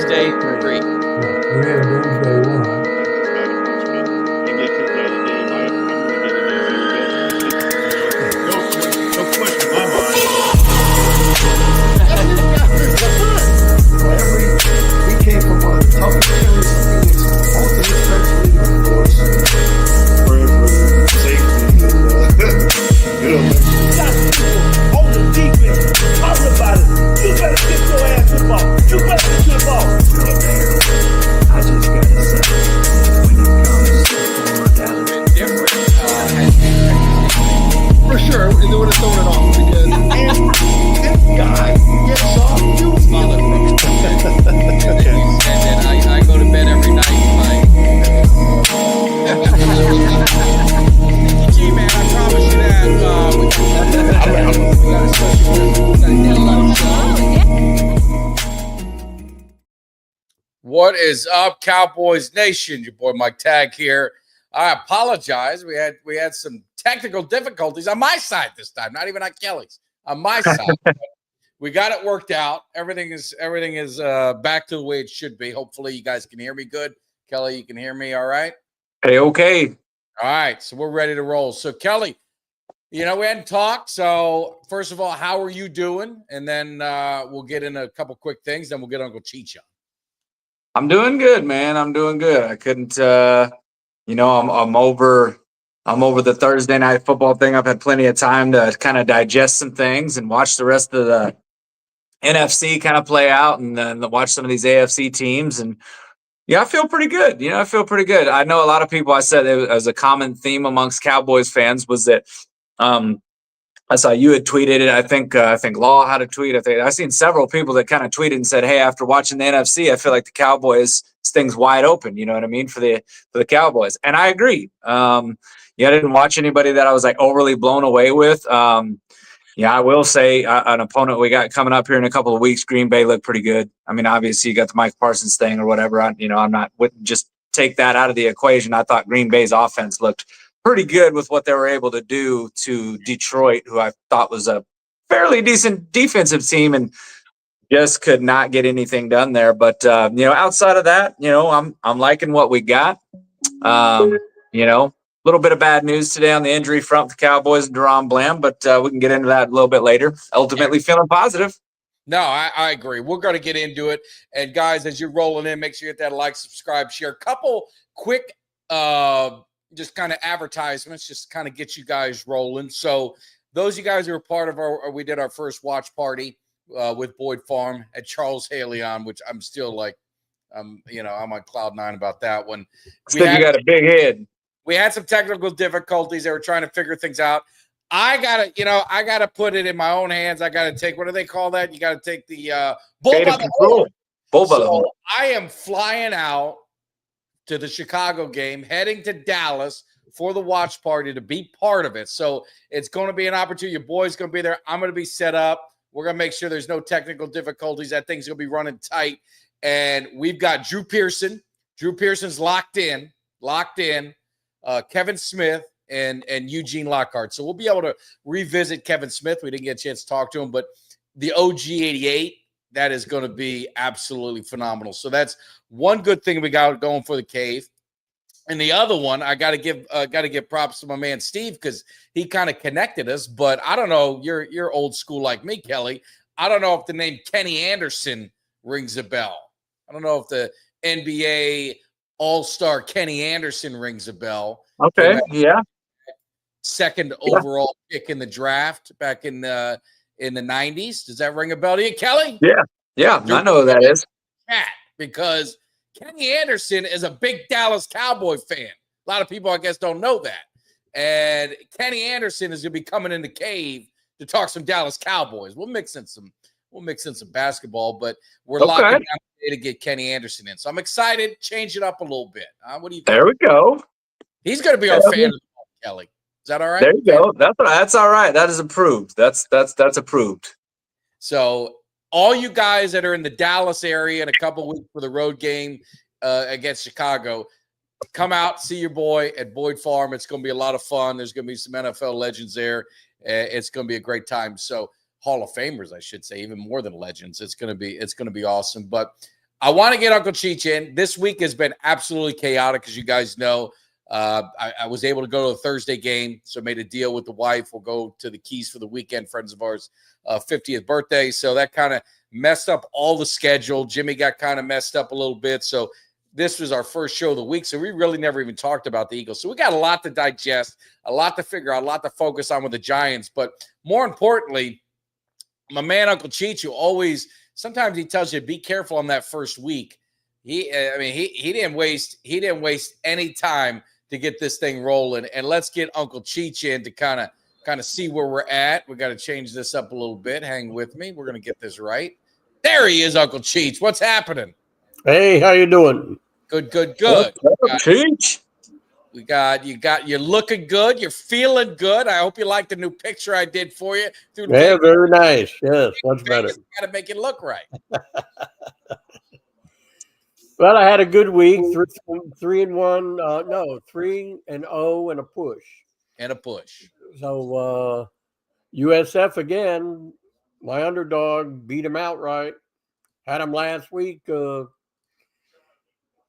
Doomsday 3. We had Doomsday 1. He came from one of the toughest areas of Phoenix, most of his friends leaving, of course. Prayer for safety and on the defense, talk about it. You better get your ass involved. You better get involved. I just gotta say, when it comes to former Dallas, Different. For sure, and they would have thrown it off because This guy gets off you. Smaller from and then I go to bed every night like G man, I promise you that What is up, Cowboys Nation? Your boy Mike Tag here. I apologize. We had some technical difficulties on my side this time, not even on Kelly's. On my side. We got it worked out. Everything is back to the way it should be. Hopefully you guys can hear me good. Kelly, you can hear me all right? hey, okay. All right, so we're ready to roll. So Kelly, we hadn't talked. So first of all, how are you doing? And then we'll get into a couple quick things. Then we'll get Uncle Cheech on. I'm doing good, man. I'm doing good. I couldn't, I'm over the Thursday night football thing. I've had plenty of time to kind of digest some things and watch the rest of the NFC kind of play out and then watch some of these AFC teams. And yeah, I feel pretty good. I feel pretty good. I know a lot of people, I said it was a common theme amongst Cowboys fans was that, I saw you had tweeted it. I think Law had a tweet. I've seen several people that kind of tweeted and said, "Hey, after watching the NFC, I feel like the Cowboys, this thing's wide open." You know what I mean for the Cowboys, and I agree. I didn't watch anybody that I was like overly blown away with. I will say an opponent we got coming up here in a couple of weeks, Green Bay, looked pretty good. I mean, obviously you got the Mike Parsons thing or whatever. I'm not just take that out of the equation. I thought Green Bay's offense looked pretty good with what they were able to do to Detroit, who I thought was a fairly decent defensive team, and just could not get anything done there. But outside of that, I'm liking what we got. A little bit of bad news today on the injury front with the Cowboys and Deron Bland, but we can get into that a little bit later. Ultimately, feeling positive. No, I agree. We're going to get into it. And guys, as you're rolling in, make sure you hit that like, subscribe, share. A couple quick just kind of advertisements, just kind of get you guys rolling. So those of you guys who are part of we did our first watch party with Boyd Farm at Charles Haley on, which I'm still like, I'm on cloud nine about that one. You got a big head. We had some technical difficulties. They were trying to figure things out. I gotta put it in my own hands. I gotta take, what do they call that? You gotta take the bull by the horn. Bull by the horn. I am flying out to the Chicago game, heading to Dallas for the watch party to be part of it. So it's going to be an opportunity. Your boy's going to be there. I'm going to be set up. We're going to make sure there's no technical difficulties. That thing's going to be running tight. And we've got Drew Pearson. Drew Pearson's locked in. Kevin Smith and Eugene Lockhart. So we'll be able to revisit Kevin Smith. We didn't get a chance to talk to him, but the OG 88, that is going to be absolutely phenomenal. So that's one good thing we got going for the cave. And the other one, I got to give props to my man Steve, because he kind of connected us. But I don't know, you're old school like me, Kelly. I don't know if the name Kenny Anderson rings a bell. I don't know if the NBA All-Star Kenny Anderson rings a bell. Okay, yeah. Second overall pick in the draft back in the 90s. Does that ring a bell to you, Kelly? Yeah, I know who that is. Because Kenny Anderson is a big Dallas Cowboy fan. A lot of people, I guess, don't know that. And Kenny Anderson is going to be coming in the cave to talk some Dallas Cowboys. We'll mix in some basketball, but we're locking down today to get Kenny Anderson in. So I'm excited. Change it up a little bit. What do you think? There we go. He's going to be our fan of the ball, Kelly. Is that all right? There you go. That's all right. That is approved. That's approved. So all you guys that are in the Dallas area in a couple of weeks for the road game against Chicago, come out, see your boy at Boyd Farm. It's going to be a lot of fun. There's going to be some NFL legends there. It's going to be a great time. So Hall of Famers, I should say, even more than legends. It's going to be awesome. But I want to get Uncle Cheech in. This week has been absolutely chaotic, as you guys know. I was able to go to a Thursday game, so made a deal with the wife. We'll go to the Keys for the weekend, friends of ours, 50th birthday. So that kind of messed up all the schedule. Jimmy got kind of messed up a little bit. So this was our first show of the week. So we really never even talked about the Eagles. So we got a lot to digest, a lot to figure out, a lot to focus on with the Giants. But more importantly, my man Uncle Cheech, who always sometimes he tells you be careful on that first week. He didn't waste any time to get this thing rolling. And let's get Uncle Cheech in to kind of see where we're at. We got to change this up a little bit. Hang with me. We're gonna get this right. There he is, Uncle Cheech. What's happening? Hey, how you doing? Good. Cheech. You're looking good. You're feeling good. I hope you like the new picture I did for you. Yeah, very nice. Yes, much better. Got to make it look right. Well, I had a good week. 3-1. No, 3-0 and a push. And a push. So USF again. My underdog beat him outright. Had him last week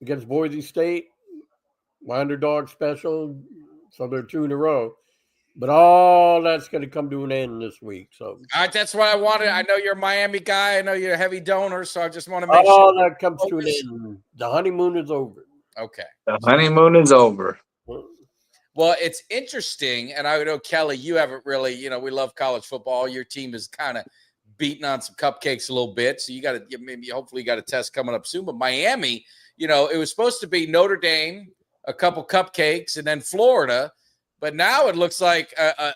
against Boise State. My underdog special. So they're 2 in a row. But all that's going to come to an end this week. So that's what I wanted. I know you're a Miami guy. I know you're a heavy donor, so I just want to make sure. All that comes to an end. The honeymoon is over. Okay. The honeymoon is over. Well, it's interesting, and I know, Kelly, you haven't really, we love college football. Your team is kind of beating on some cupcakes a little bit, so you got to hopefully you got a test coming up soon. But Miami, it was supposed to be Notre Dame, a couple cupcakes, and then Florida. But now it looks like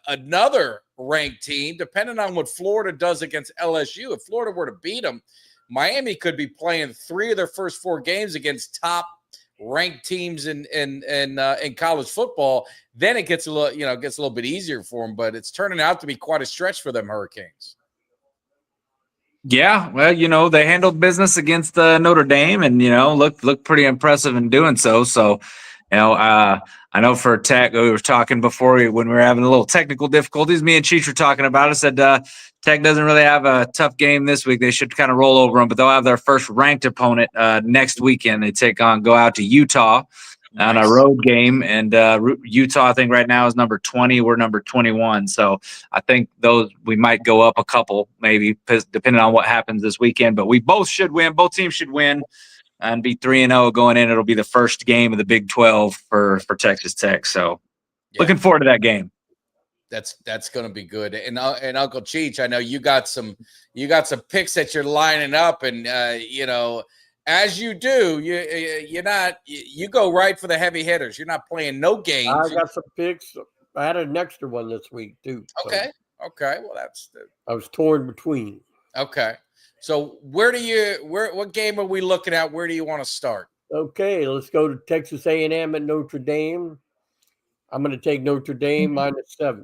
another ranked team, depending on what Florida does against LSU. If Florida were to beat them, Miami could be playing 3 of their first 4 games against top ranked teams in college football. Then it gets a little bit easier for them. But it's turning out to be quite a stretch for them Hurricanes. Yeah, well, they handled business against Notre Dame, and looked pretty impressive in doing so. So, I know for Tech, we were talking before when we were having a little technical difficulties. Me and Cheech were talking about it. I said Tech doesn't really have a tough game this week. They should kind of roll over them, but they'll have their first ranked opponent next weekend. They go out to Utah on a road game, and Utah, I think right now is number 20. We're number 21. So I think we might go up a couple, maybe depending on what happens this weekend. But we both should win. Both teams should win and be 3-0 going in. It'll be the first game of the Big 12 for Texas Tech. So looking forward to that game. That's going to be good. And Uncle Cheech, I know you got some picks that you're lining up, and as you do, you go right for the heavy hitters. You're not playing no games. I got some picks. I had an extra one this week too. Okay. Well, I was torn between. Okay. So what game are we looking at? Where do you want to start? Okay, let's go to Texas A&M at Notre Dame. I'm going to take Notre Dame -7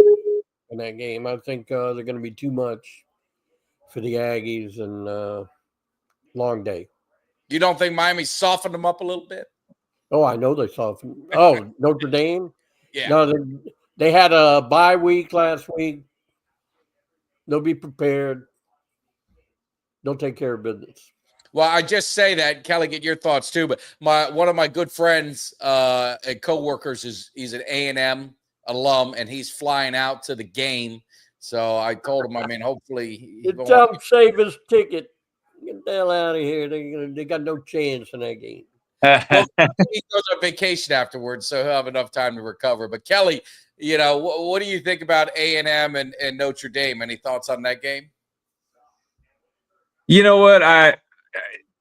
in that game. I think they're going to be too much for the Aggies, and long day. You don't think Miami softened them up a little bit? Oh, I know they softened. Oh, Notre Dame? Yeah. No, they had a bye week last week. They'll be prepared. They'll take care of business. Well, I just say that, Kelly, get your thoughts too. But one of my good friends and coworkers he's an A&M alum, and he's flying out to the game. So I told him, hopefully tell him save his ticket. Get the hell out of here. They got no chance in that game. Well, he goes on vacation afterwards, so he'll have enough time to recover. But Kelly, what do you think about A&M and Notre Dame? Any thoughts on that game? You know what? I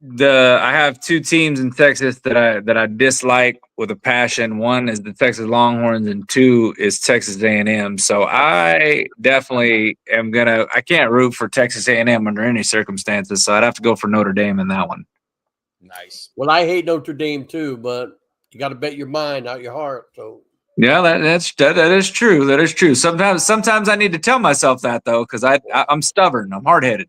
have 2 teams in Texas that I dislike with a passion. One is the Texas Longhorns, and 2 is Texas A&M. So I definitely am I can't root for Texas A&M under any circumstances. So I'd have to go for Notre Dame in that one. Nice. Well, I hate Notre Dame too, but you got to bet your mind, not your heart. So yeah, that is true. That is true. Sometimes I need to tell myself that though, because I'm stubborn. I'm hard-headed.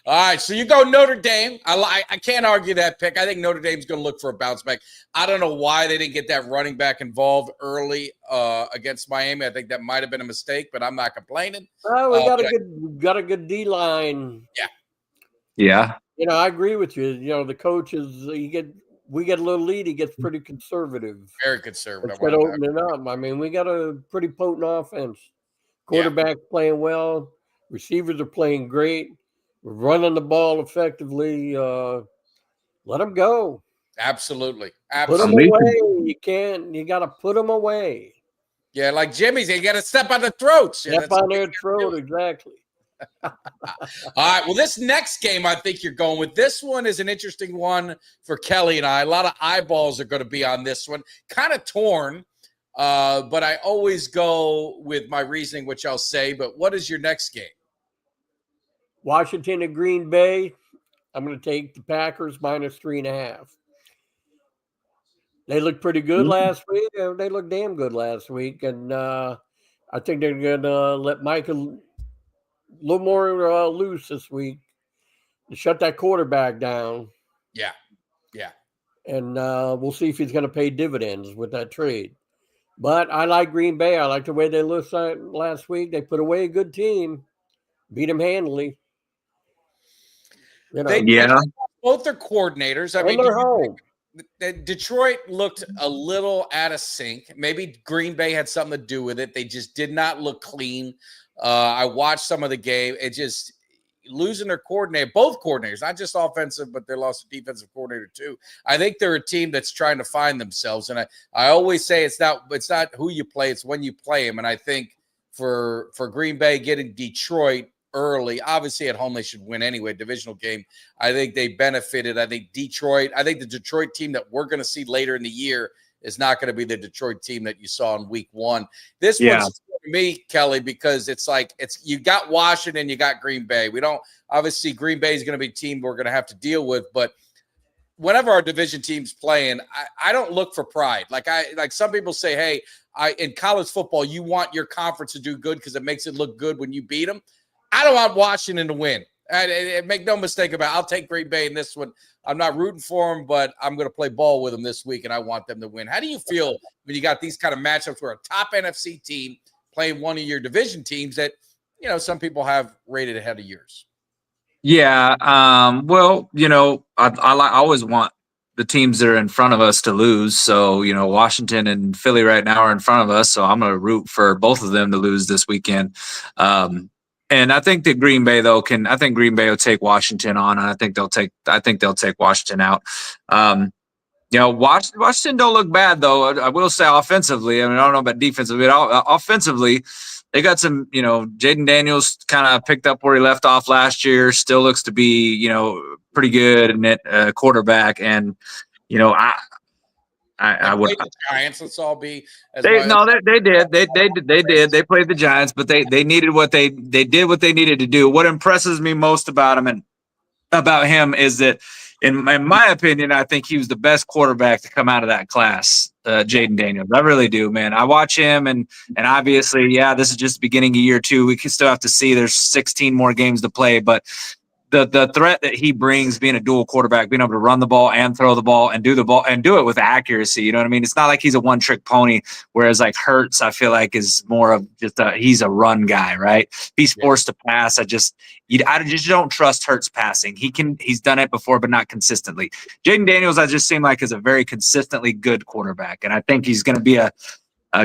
All right, so you go Notre Dame. I can't argue that pick. I think Notre Dame's going to look for a bounce back. I don't know why they didn't get that running back involved early against Miami. I think that might have been a mistake, but I'm not complaining. Well, we got a good D line. Yeah. Yeah. You know, I agree with you. You know, the coach is we get a little lead, he gets pretty conservative. Very conservative. Instead of opening up. I mean, we got a pretty potent offense. Quarterback playing well, receivers are playing great. We're running the ball effectively. Let them go. Absolutely. Put them Absolutely. away. You got to put them away. Yeah, like Jimmy's, you got to step on the throats. Step on their throat, exactly. All right. Well, this next game, I think you're going with. This one is an interesting one for Kelly and I. A lot of eyeballs are going to be on this one. Kind of torn, but I always go with my reasoning, which I'll say. But what is your next game? Washington and Green Bay. I'm going to take the Packers -3.5. They looked pretty good last week. They looked damn good last week. And I think they're going to let Mike a little more loose this week to shut that quarterback down. Yeah. And we'll see if he's going to pay dividends with that trade. But I like Green Bay. I like the way they looked last week. They put away a good team, beat them handily. You know, They both their coordinators. I mean, they're home. Detroit looked a little out of sync. Maybe Green Bay had something to do with it. They just did not look clean. I watched some of the game. It just losing their coordinator, both coordinators, not just offensive, but they lost a defensive coordinator too. I think they're a team that's trying to find themselves. And I always say it's not who you play, it's when you play them. And I think for Green Bay getting Detroit early, obviously at home they should win anyway, divisional game. I think they benefited. I think the Detroit team that we're going to see later in the year is not going to be the Detroit team that you saw in week one. This one's for me, Kelly, because it's like you got Washington, you got Green Bay. We don't obviously Green Bay is going to be a team we're going to have to deal with, but whenever our division team's playing, I don't look for pride. Like some people say, hey, in college football, you want your conference to do good because it makes it look good when you beat them. I don't want Washington to win. Make no mistake about it. I'll take Green Bay in this one. I'm not rooting for them, but I'm going to play ball with them this week, and I want them to win. How do you feel when you got these kind of matchups where a top NFC team playing one of your division teams that, some people have rated ahead of yours? Yeah. Well, I always want the teams that are in front of us to lose. So, Washington and Philly right now are in front of us. So I'm going to root for both of them to lose this weekend. And I think that Green Bay though I think Green Bay will take Washington on, and I think they'll take Washington out. Washington don't look bad though. I will say offensively. I mean, I don't know about defensively, but offensively, they got some. Jaden Daniels kind of picked up where he left off last year. Still looks to be pretty good at quarterback, and I would. The Giants. Let's all be. They did. They played the Giants, but they needed what they did what they needed to do. What impresses me most about him is that, in my opinion, I think he was the best quarterback to come out of that class. Jaden Daniels, I really do, man. I watch him, and obviously, this is just the beginning of year 2. We can still have to see. There's 16 more games to play, but the threat that he brings, being a dual quarterback, being able to run the ball and throw the ball and do it with accuracy. You know what I mean? It's not like he's a one-trick pony, whereas like Hurts, I feel like is more of just he's a run guy, right? He's forced to pass. I just don't trust Hurts passing. He's done it before, but not consistently. Jaden Daniels, I just seem like is a very consistently good quarterback, and I think he's going to be a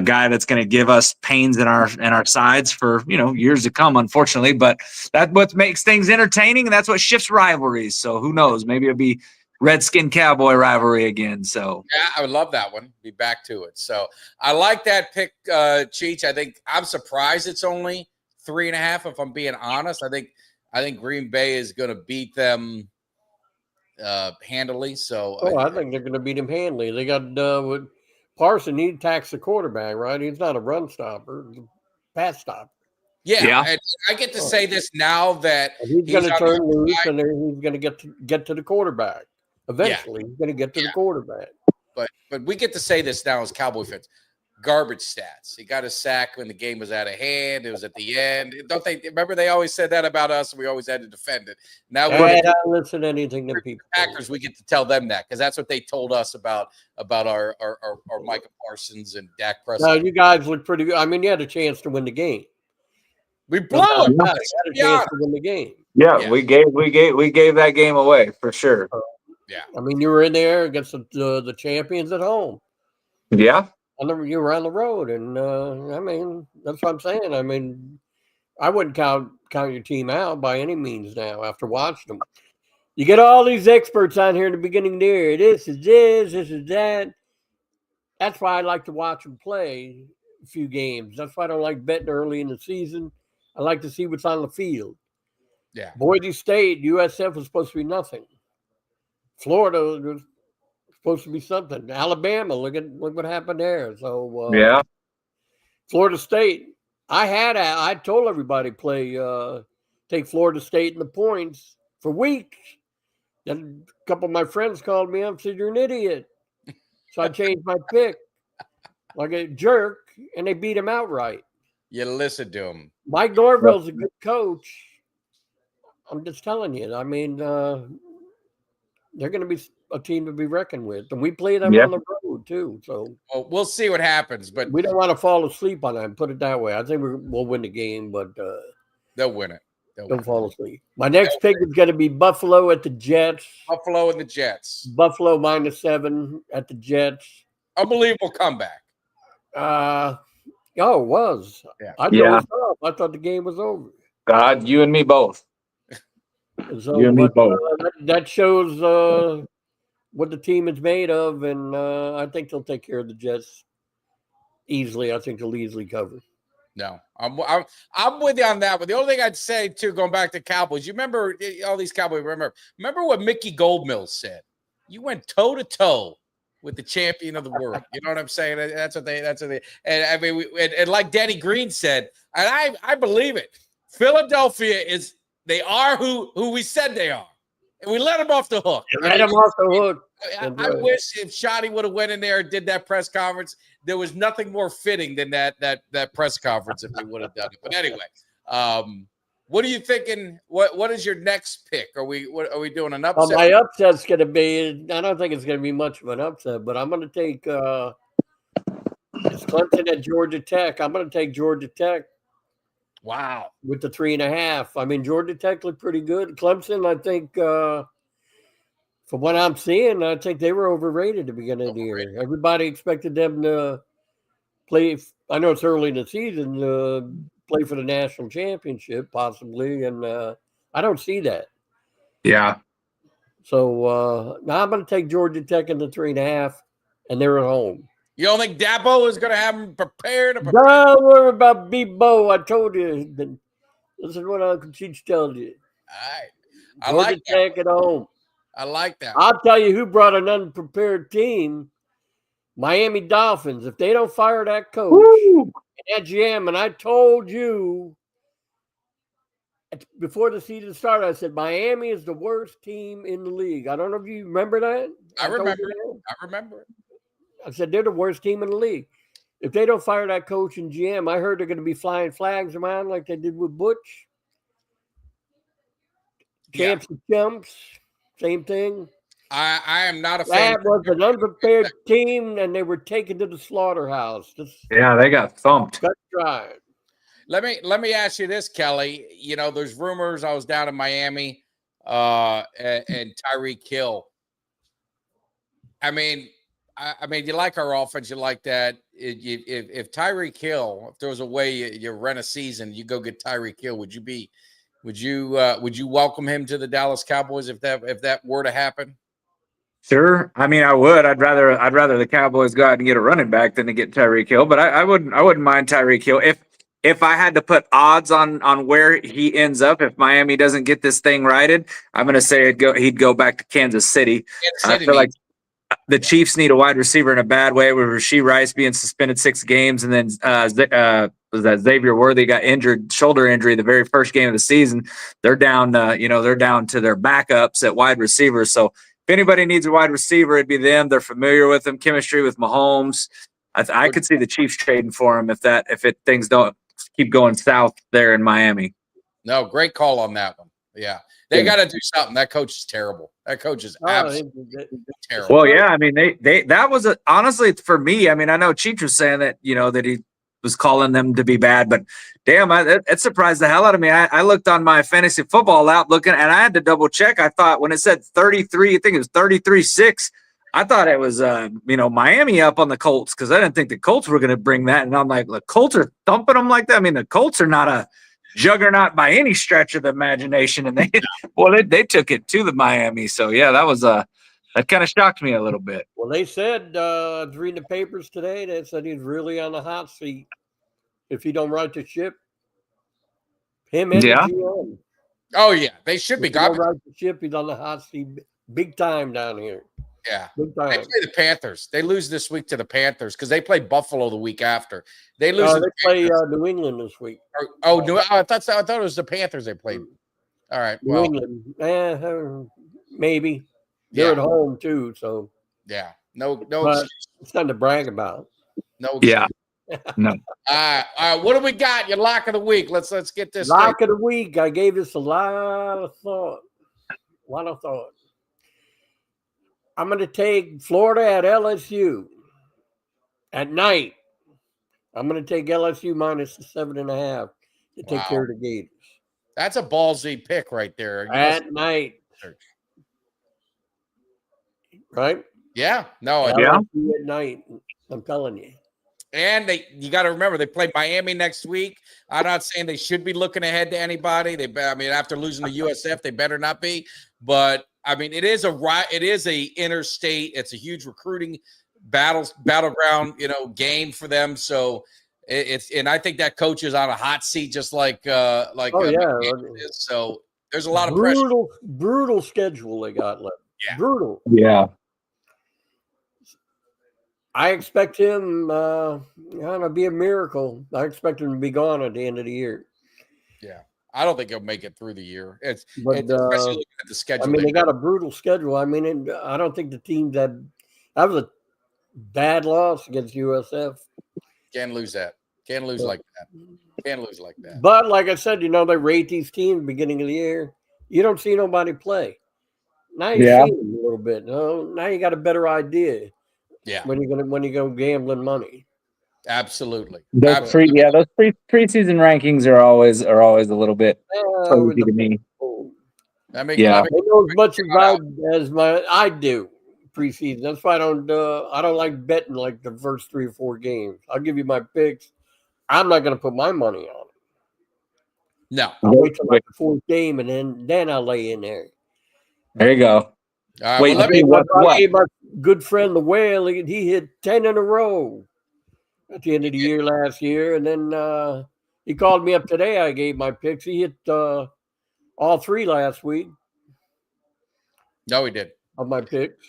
guy that's going to give us pains in our sides for years to come, unfortunately. But that's what makes things entertaining, and that's what shifts rivalries. So who knows? Maybe it'll be Redskin Cowboy rivalry again. So I would love that one. Be back to it. So I like that pick, Cheech. I think I'm surprised it's only 3.5. If I'm being honest, I think Green Bay is going to beat them handily. So I think they're going to beat them handily. They got Parson, he attacks the quarterback, right? He's not a run stopper, he's a pass stopper. Yeah. And I get to say this now that he's going to turn loose, and he's going to get to the quarterback. Eventually, he's going to get to the quarterback. But we get to say this now as Cowboy fans. Garbage stats. He got a sack when the game was out of hand. It was at the end. Don't they remember they always said that about us, and we always had to defend it. Now I don't listen to anything that people Packers, we get to tell them that because that's what they told us about our Micah Parsons and Dak Prescott. No, you guys look pretty good. I mean, you had a chance to win the game. We blew it. You had a chance to win the game. Yeah, Yeah. we gave that game away for sure. Yeah. I mean, you were in there against the champions at home. Yeah. You were on the road, and I mean, that's what I'm saying. I mean, I wouldn't count your team out by any means now after watching them. You get all these experts on here in the beginning of the year. This is that. That's why I like to watch them play a few games. That's why I don't like betting early in the season. I like to see what's on the field. Yeah. Boise State, USF was supposed to be nothing. Florida was supposed to be something. Alabama, look what happened there. So Yeah. Florida State, I told everybody take Florida State in the points for weeks. Then a couple of my friends called me up and said, "You're an idiot." So I changed my pick like a jerk, and they beat him outright. You listen to him. Mike Norville's a good coach. I'm just telling you. I mean, they're going to be a team to be reckoned with, and we play them on the road too. So we'll see what happens, but we don't want to fall asleep on them. Put it that way. I think we'll win the game, but they'll win it. Don't fall asleep. My next pick is going to be Buffalo at the Jets. Buffalo and the Jets. Buffalo -7 at the Jets. Unbelievable comeback. Oh, it was. Yeah. I dozed off. I thought the game was over. God, you and me both. So, you and me both. That shows what the team is made of, and I think they'll take care of the Jets easily. I think they'll easily cover. No, I'm with you on that. But the only thing I'd say too, going back to Cowboys, you remember all these Cowboys. Remember what Mickey Goldmill said. You went toe to toe with the champion of the world. You know what I'm saying? That's what they. And I mean, and like Danny Green said, and I believe it. Philadelphia is. They are who we said they are, and we let them off the hook. Let them off the hook. I wish if Shoddy would have went in there and did that press conference, there was nothing more fitting than that press conference if he would have done it. But anyway, what are you thinking? What is your next pick? Are we doing an upset? Well, my upset's going to be. I don't think it's going to be much of an upset, but I'm going to take. It's Clemson at Georgia Tech. I'm going to take Georgia Tech. Wow. With the 3.5. I mean, Georgia Tech looked pretty good. Clemson, I think, from what I'm seeing, I think they were overrated at the beginning of the year. Everybody expected them to play. I know it's early in the season to play for the national championship, possibly, and I don't see that. Yeah. So now I'm going to take Georgia Tech in the 3.5, and they're at home. You don't think Dabo is going to have them prepared? Don't worry about Bo. I told you. This is what Uncle Cheech tells you. All right. I Georgia like Tech that. at home. I like that. I'll tell you who brought an unprepared team. Miami Dolphins. If they don't fire that coach and that GM, and I told you before the season started, I said Miami is the worst team in the league. I don't know if you remember that. I remember it. I said they're the worst team in the league. If they don't fire that coach and GM, I heard they're going to be flying flags around like they did with Butch. Champs and chumps, same thing. I am not a fan. That was an unprepared team, and they were taken to the slaughterhouse. Yeah, they got thumped. Cut dry. Let me ask you this, Kelly. You know, there's rumors. I was down in Miami, and Tyreek Hill. I mean, you like our offense. You like that. If Tyreek Hill, if there was a way you rent a season, you go get Tyreek Hill. Would you welcome him to the Dallas Cowboys if that were to happen? Sure. I mean, I would. I'd rather the Cowboys go out and get a running back than to get Tyreek Hill. But I wouldn't mind Tyreek Hill if I had to put odds on where he ends up. If Miami doesn't get this thing righted, I'm going to say he'd go back to Kansas City. I feel like the Chiefs need a wide receiver in a bad way, with Rashee Rice being suspended 6 games, and then was that Xavier Worthy got injured, shoulder injury, the very first game of the season. They're down, they're down to their backups at wide receiver. So if anybody needs a wide receiver, it'd be them. They're familiar with them, chemistry with Mahomes. I could see the Chiefs trading for him if things don't keep going south there in Miami. No, great call on that one. Yeah. They got to do something. That coach is terrible. That coach is absolutely terrible. Well, yeah, I mean, they that was honestly for me. I mean, I know Cheech was saying that that was calling them to be bad. But damn, it surprised the hell out of me. I looked on my fantasy football app looking, and I had to double check. I thought when it said 33, I think it was 33-6. I thought it was, Miami up on the Colts because I didn't think the Colts were going to bring that. And I'm like, the Colts are thumping them like that. I mean, the Colts are not a juggernaut by any stretch of the imagination. And they took it to the Miami. So, yeah, that kind of shocked me a little bit. Well, they said, I was reading the papers today, they said he's really on the hot seat if he don't right the ship. Him and the GM. Oh, yeah. They should be. If he don't right the ship, he's on the hot seat big time down here. Yeah. Big time. They play the Panthers. They lose this week to the Panthers because they play Buffalo the week after. They lose. They play New England this week. I thought it was the Panthers they played. All right. New England. Maybe. They're at home too, so yeah. No but it's nothing to brag about. No. Yeah. No. All right. What do we got? Your lock of the week. Let's get this. Lock of the week. I gave this a lot of thought. I'm going to take Florida at LSU at night. I'm going to take LSU minus the 7.5 to take care of the Gators. That's a ballsy pick right there. At night. Right? Yeah. No. LSU at night. I'm telling you. And you got to remember they play Miami next week. I'm not saying they should be looking ahead to anybody. After losing to USF, they better not be. But it is a interstate. It's a huge recruiting battleground, game for them. So and I think that coach is on a hot seat, just like is. So there's a lot of pressure. Brutal schedule they got left. Yeah. Brutal. Yeah. I expect him to be a miracle. I expect him to be gone at the end of the year. Yeah. I don't think he'll make it through the year. Especially looking at the schedule. They got a brutal schedule. I don't think the teams that was a bad loss against USF. Can't lose that. Can't lose like that. But like I said, they rate these teams beginning of the year. You don't see nobody play. Now you see them a little bit. Now you got a better idea. Yeah. When you go gambling money. Absolutely. Those preseason rankings are always a little bit crazy to me. They know as much as I do preseason. That's why I don't like betting like the first 3 or 4 games. I'll give you my picks. I'm not going to put my money on it. No. I'll wait till like the 4th game and then I'll lay in there. There you go. Wait, my good friend the Whale, he hit 10 in a row at the end of the year last year, and then he called me up today. I gave my picks. He hit all 3 last week. No, he did. Of my picks.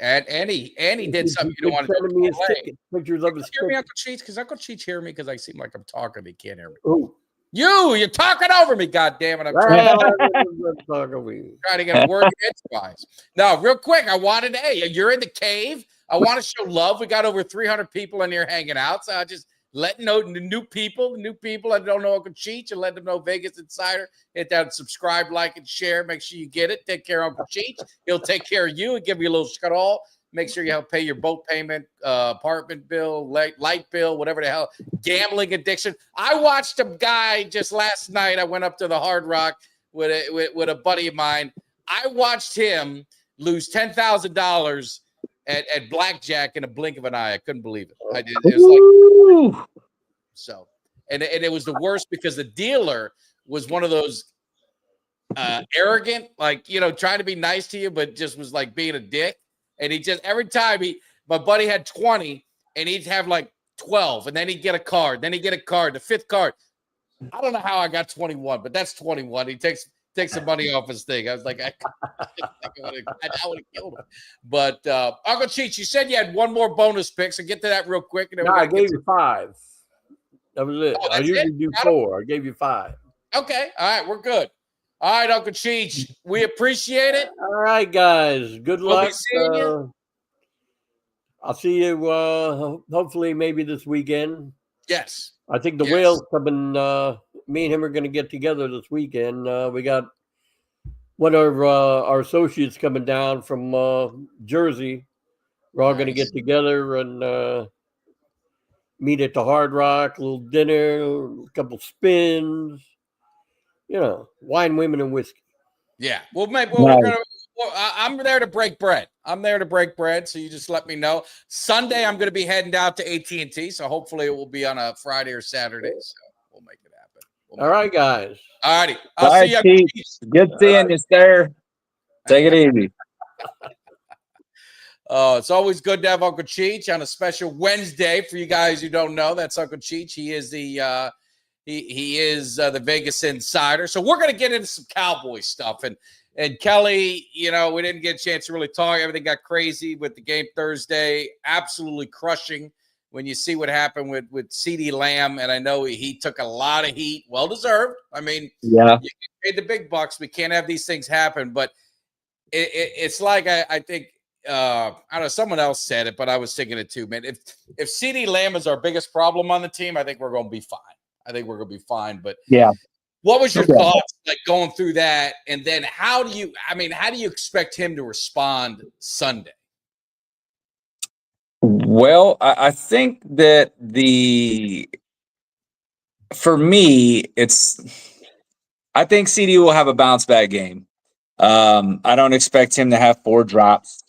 And he did something you don't want to do. His ticket, pictures of his hear me, Uncle Cheech? Because Uncle Cheech hear me because I seem like I'm talking. He can't hear me. Ooh. You're talking over me, goddammit. I'm trying to get a word edgewise. Now, real quick, you're in the cave. I want to show love. We got over 300 people in here hanging out. So I just let know the new people that don't know Uncle Cheech and let them know Vegas Insider. Hit that subscribe, like, and share. Make sure you get it. Take care of Uncle Cheech. He'll take care of you and give you a little scuttle. Make sure you help pay your boat payment, apartment bill, light bill, whatever the hell, gambling addiction. I watched a guy just last night. I went up to the Hard Rock with a buddy of mine. I watched him lose $10,000 at blackjack in a blink of an eye. I couldn't believe it. I did. It was like so, and it was the worst because the dealer was one of those arrogant, trying to be nice to you, but just was like being a dick. And he just, every time my buddy had 20 and he'd have like 12 and then he'd get a card. Then he'd get a card, the 5th card. I don't know how I got 21, but that's 21. He takes some money off his thing. I was like, I would have killed him. But Uncle Cheech, you said you had one more bonus pick, so get to that real quick. And then I gave you 5. That was it. I usually do 4. I gave you 5. Okay. All right. We're good. All right, Uncle Cheech, we appreciate it. All right, guys. Good luck. We'll be seeing you. I'll see you hopefully maybe this weekend. Yes. I think the Whale's coming. Me and him are going to get together this weekend. We got one of our associates coming down from Jersey. We're all going to get together and meet at the Hard Rock, a little dinner, a couple spins, wine, women, and whiskey. Yeah. Well, maybe Nice. I'm there to break bread. I'm there to break bread. So you just let me know. Sunday, I'm going to be heading down to AT&T. So hopefully it will be on a Friday or Saturday. So we'll make it happen. All right, guys. All righty. All I'll see right, you. Cheech. Good seeing you, sir. Take it easy. It's always good to have Uncle Cheech on a special Wednesday. For you guys who don't know, that's Uncle Cheech. He is the he is the Vegas Insider. So we're going to get into some Cowboy stuff. And Kelly, we didn't get a chance to really talk. Everything got crazy with the game Thursday. Absolutely crushing when you see what happened with CeeDee Lamb. And I know he took a lot of heat. Well deserved. I mean, Yeah. you paid the big bucks. We can't have these things happen. But it's like I think I don't know, someone else said it, but I was thinking it too, man. If CeeDee Lamb is our biggest problem on the team, I think we're going to be fine. But Yeah. what was your Okay. thoughts like going through that? And then how do you expect him to respond Sunday? Well, I think that for me, I think CD will have a bounce back game. I don't expect him to have 4 drops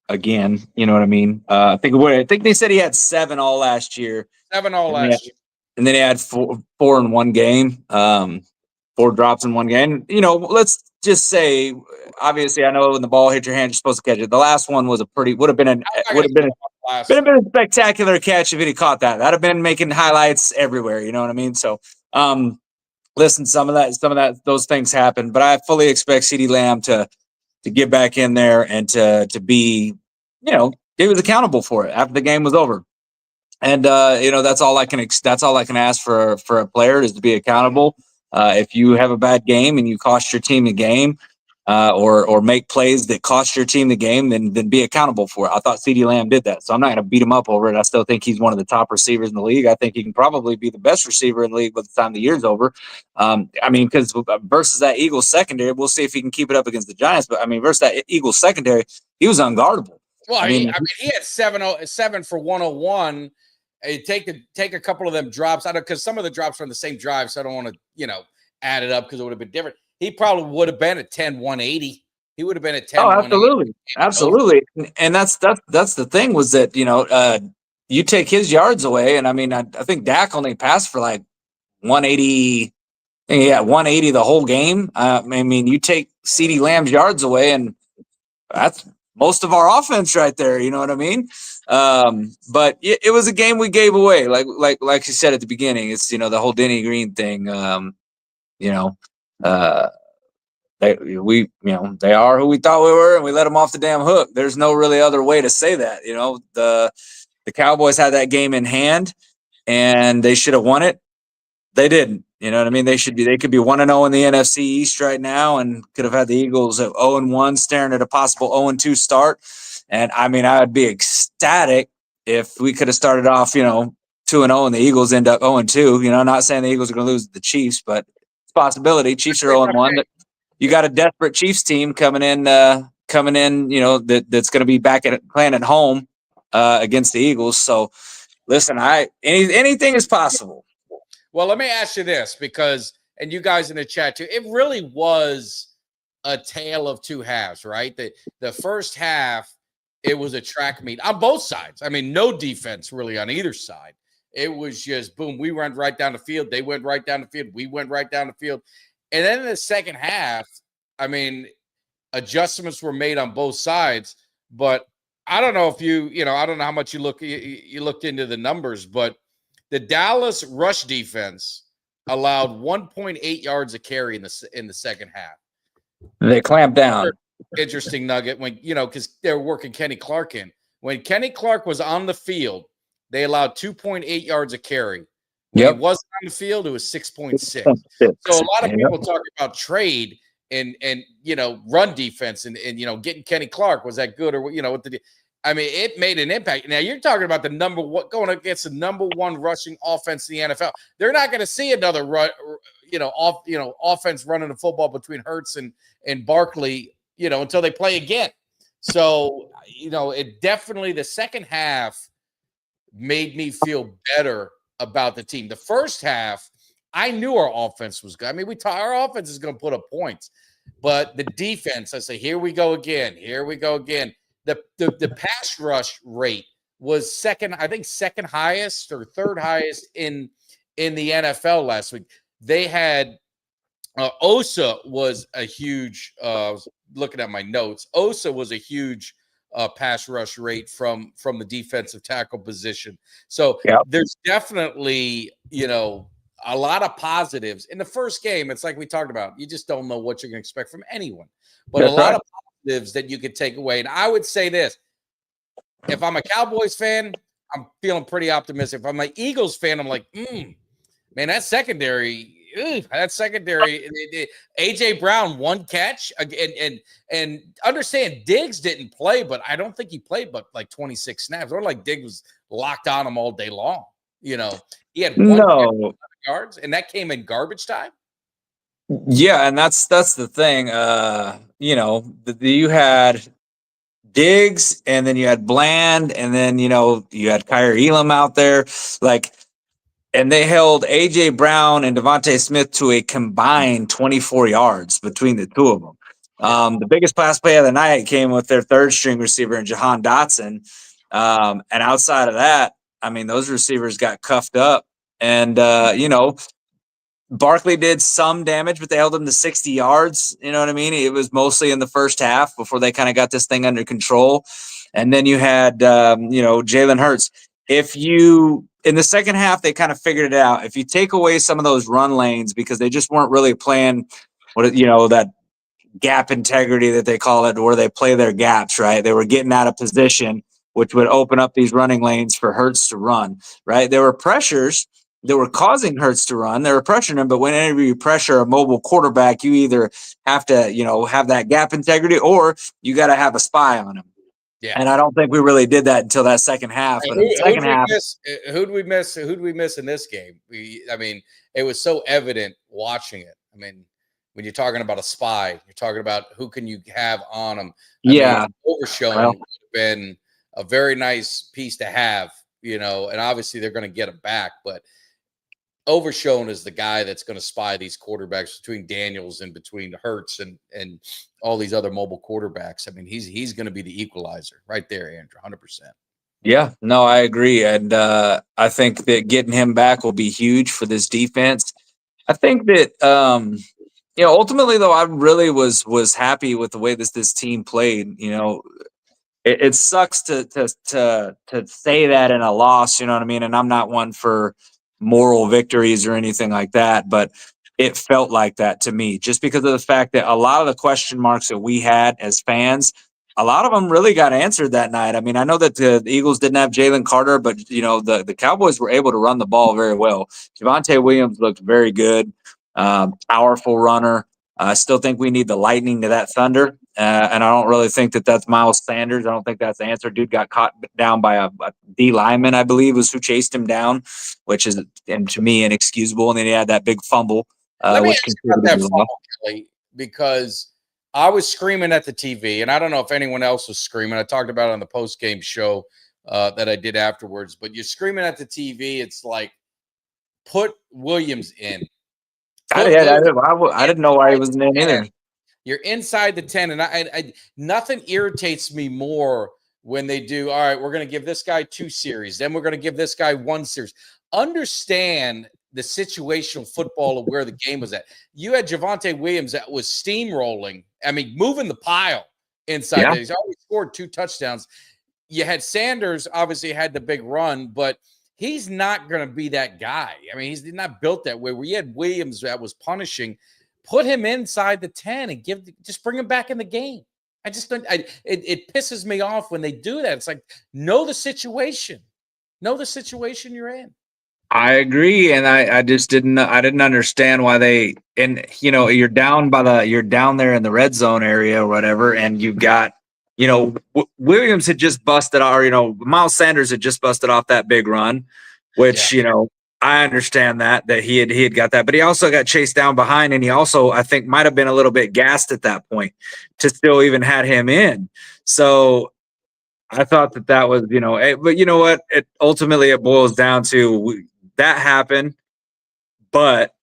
again. You know what I mean? I think they said he had 7 all last year. 7 all last year. And then he had four in one game, 4 drops in one game. Let's just say, obviously, I know when the ball hits your hand, you're supposed to catch it. The last one was would have been a spectacular catch if he'd caught that. That'd have been making highlights everywhere. You know what I mean? So, listen, some of that, those things happen, but I fully expect CeeDee Lamb to get back in there and to be, he was accountable for it after the game was over. And that's all I can ask for a player is to be accountable. If you have a bad game and you cost your team the game, or make plays that cost your team the game, then be accountable for it. I thought CeeDee Lamb did that, so I'm not going to beat him up over it. I still think he's one of the top receivers in the league. I think he can probably be the best receiver in the league by the time the year's over. Because versus that Eagles secondary, we'll see if he can keep it up against the Giants. But versus that Eagles secondary, he was unguardable. Well, he had 7 for 101. Take a couple of them drops. I don't, because some of the drops were on the same drive, so I don't want to add it up because it would have been different. He probably would have been at 10-180. He would have been at 10. Oh, absolutely. And that's the thing was that you take his yards away, and I think Dak only passed for like 180. Yeah, 180 the whole game. You take CeeDee Lamb's yards away, and that's most of our offense right there. You know what I mean? But it was a game we gave away, like you said at the beginning. It's the whole Denny Green thing. They are who we thought we were, and we let them off the damn hook. There's no really other way to say that. The Cowboys had that game in hand, and they should have won it. They didn't. You know what I mean? They could be 1-0 in the NFC East right now, and could have had the Eagles at 0-1, staring at a possible 0-2 start. And I would be ecstatic if we could have started off, 2-0, and the Eagles end up 0-2. Not saying the Eagles are going to lose to the Chiefs, but it's a possibility. Chiefs are 0-1. But you got a desperate Chiefs team coming in. That's going to be playing at home against the Eagles. So, listen, anything is possible. Well, let me ask you this, because, and you guys in the chat too, it really was a tale of two halves, right? The first half, it was a track meet on both sides. No defense really on either side. It was just boom. We went right down the field. They went right down the field. We went right down the field. And then in the second half, adjustments were made on both sides. But I don't know if I don't know how much you looked into the numbers, but the Dallas rush defense allowed 1.8 yards a carry in the second half. They clamped down. Interesting nugget when because they were working Kenny Clark in. When Kenny Clark was on the field, they allowed 2.8 yards a carry. When he wasn't on the field, it was 6.6. So a lot of people talk about trade and run defense and getting Kenny Clark. Was that good or what did it made an impact. Now you're talking about going against the number 1 rushing offense in the NFL. They're not going to see another offense running the football between Hurts and Barkley, until they play again. So, it definitely the second half, made me feel better about the team. The first half, I knew our offense was good. I mean, our offense is going to put up points, but the defense, I say, here we go again. Here we go again. The pass rush rate was second highest or third highest in the NFL last week. They had Osa was a huge. I was looking at my notes. Osa was a huge pass rush rate from the defensive tackle position. So there's definitely, a lot of positives in the first game. It's like we talked about. You just don't know what you're going to expect from anyone, but a lot of positives that you could take away. And I would say this: if I'm a Cowboys fan, I'm feeling pretty optimistic. If I'm an Eagles fan, I'm like, man, that secondary. AJ Brown, one catch, and understand Diggs didn't play, but I don't think he played but like 26 snaps. Or like Diggs was locked on him all day long. He had one yards, and that came in garbage time. Yeah, and that's the thing. You had Diggs, and then you had Bland, and then you had Kyrie Elam out there, and they held A.J. Brown and Devontae Smith to a combined 24 yards between the two of them. The biggest pass play of the night came with their third-string receiver, Jahan Dotson. And outside of that, I mean, those receivers got cuffed up. And, Barkley did some damage, but they held him to 60 yards. You know what I mean? It was mostly in the first half before they kind of got this thing under control. And then you had, Jalen Hurts. In the second half, they kind of figured it out. If you take away some of those run lanes because they just weren't really playing that gap integrity that they call it, where they play their gaps, right? They were getting out of position, which would open up these running lanes for Hurts to run, right? There were pressures that were causing Hurts to run. They were pressuring him, but whenever you pressure a mobile quarterback, you either have to, have that gap integrity or you got to have a spy on him. Yeah. And I don't think we really did that until that second half. But in the second half, who'd we miss in this game? It was so evident watching it. I mean, when you're talking about a spy, you're talking about who can you have on them. Overshown would have been a very nice piece to have, and obviously they're going to get him back. But Overshown is the guy that's going to spy these quarterbacks between Daniels and between Hurts and all these other mobile quarterbacks. I mean, he's going to be the equalizer right there, Andrew, 100%. Yeah, no, I agree. And I think that getting him back will be huge for this defense. I think that, ultimately, though, I really was happy with the way this team played. It sucks to say that in a loss, you know what I mean? And I'm not one for moral victories or anything like that, but it felt like that to me just because of the fact that a lot of the question marks that we had as fans, a lot of them really got answered that night. I mean, I know that the Eagles didn't have Jalen Carter, but the Cowboys were able to run the ball very well. Javonte Williams looked very good, powerful runner. I still think we need the lightning to that thunder. And I don't really think that that's Miles Sanders. I don't think that's the answer. Dude got caught down by a D lineman, I believe, was who chased him down, which is, and to me, inexcusable. And then he had that big fumble. Let me ask you about that fumble, Kelly, because I was screaming at the TV, and I don't know if anyone else was screaming. I talked about it on the post-game show that I did afterwards. But you're screaming at the TV. It's like, put Williams in. I didn't know why he was in either. You're inside the 10, and I nothing irritates me more when they do, all right, we're going to give this guy 2 series, then we're going to give this guy 1 series. Understand the situational football of where the game was at. You had Javonte Williams that was steamrolling, moving the pile inside. Yeah. He's already scored 2 touchdowns. You had Sanders, obviously had the big run, but he's not going to be that guy. I mean, he's not built that way. Where you had Williams that was punishing, put him inside the 10 and just bring him back in the game. I just don't. It pisses me off when they do that. It's like, know the situation you're in. I agree, and I just didn't understand why they, and you're down there in the red zone area or whatever, and you got Williams had just busted, or Miles Sanders had just busted off that big run, which I understand that he had got that, but he also got chased down behind, and he also, I think, might have been a little bit gassed at that point to still even had him in. So I thought that was, but you know what? Ultimately it boils down to that happened, but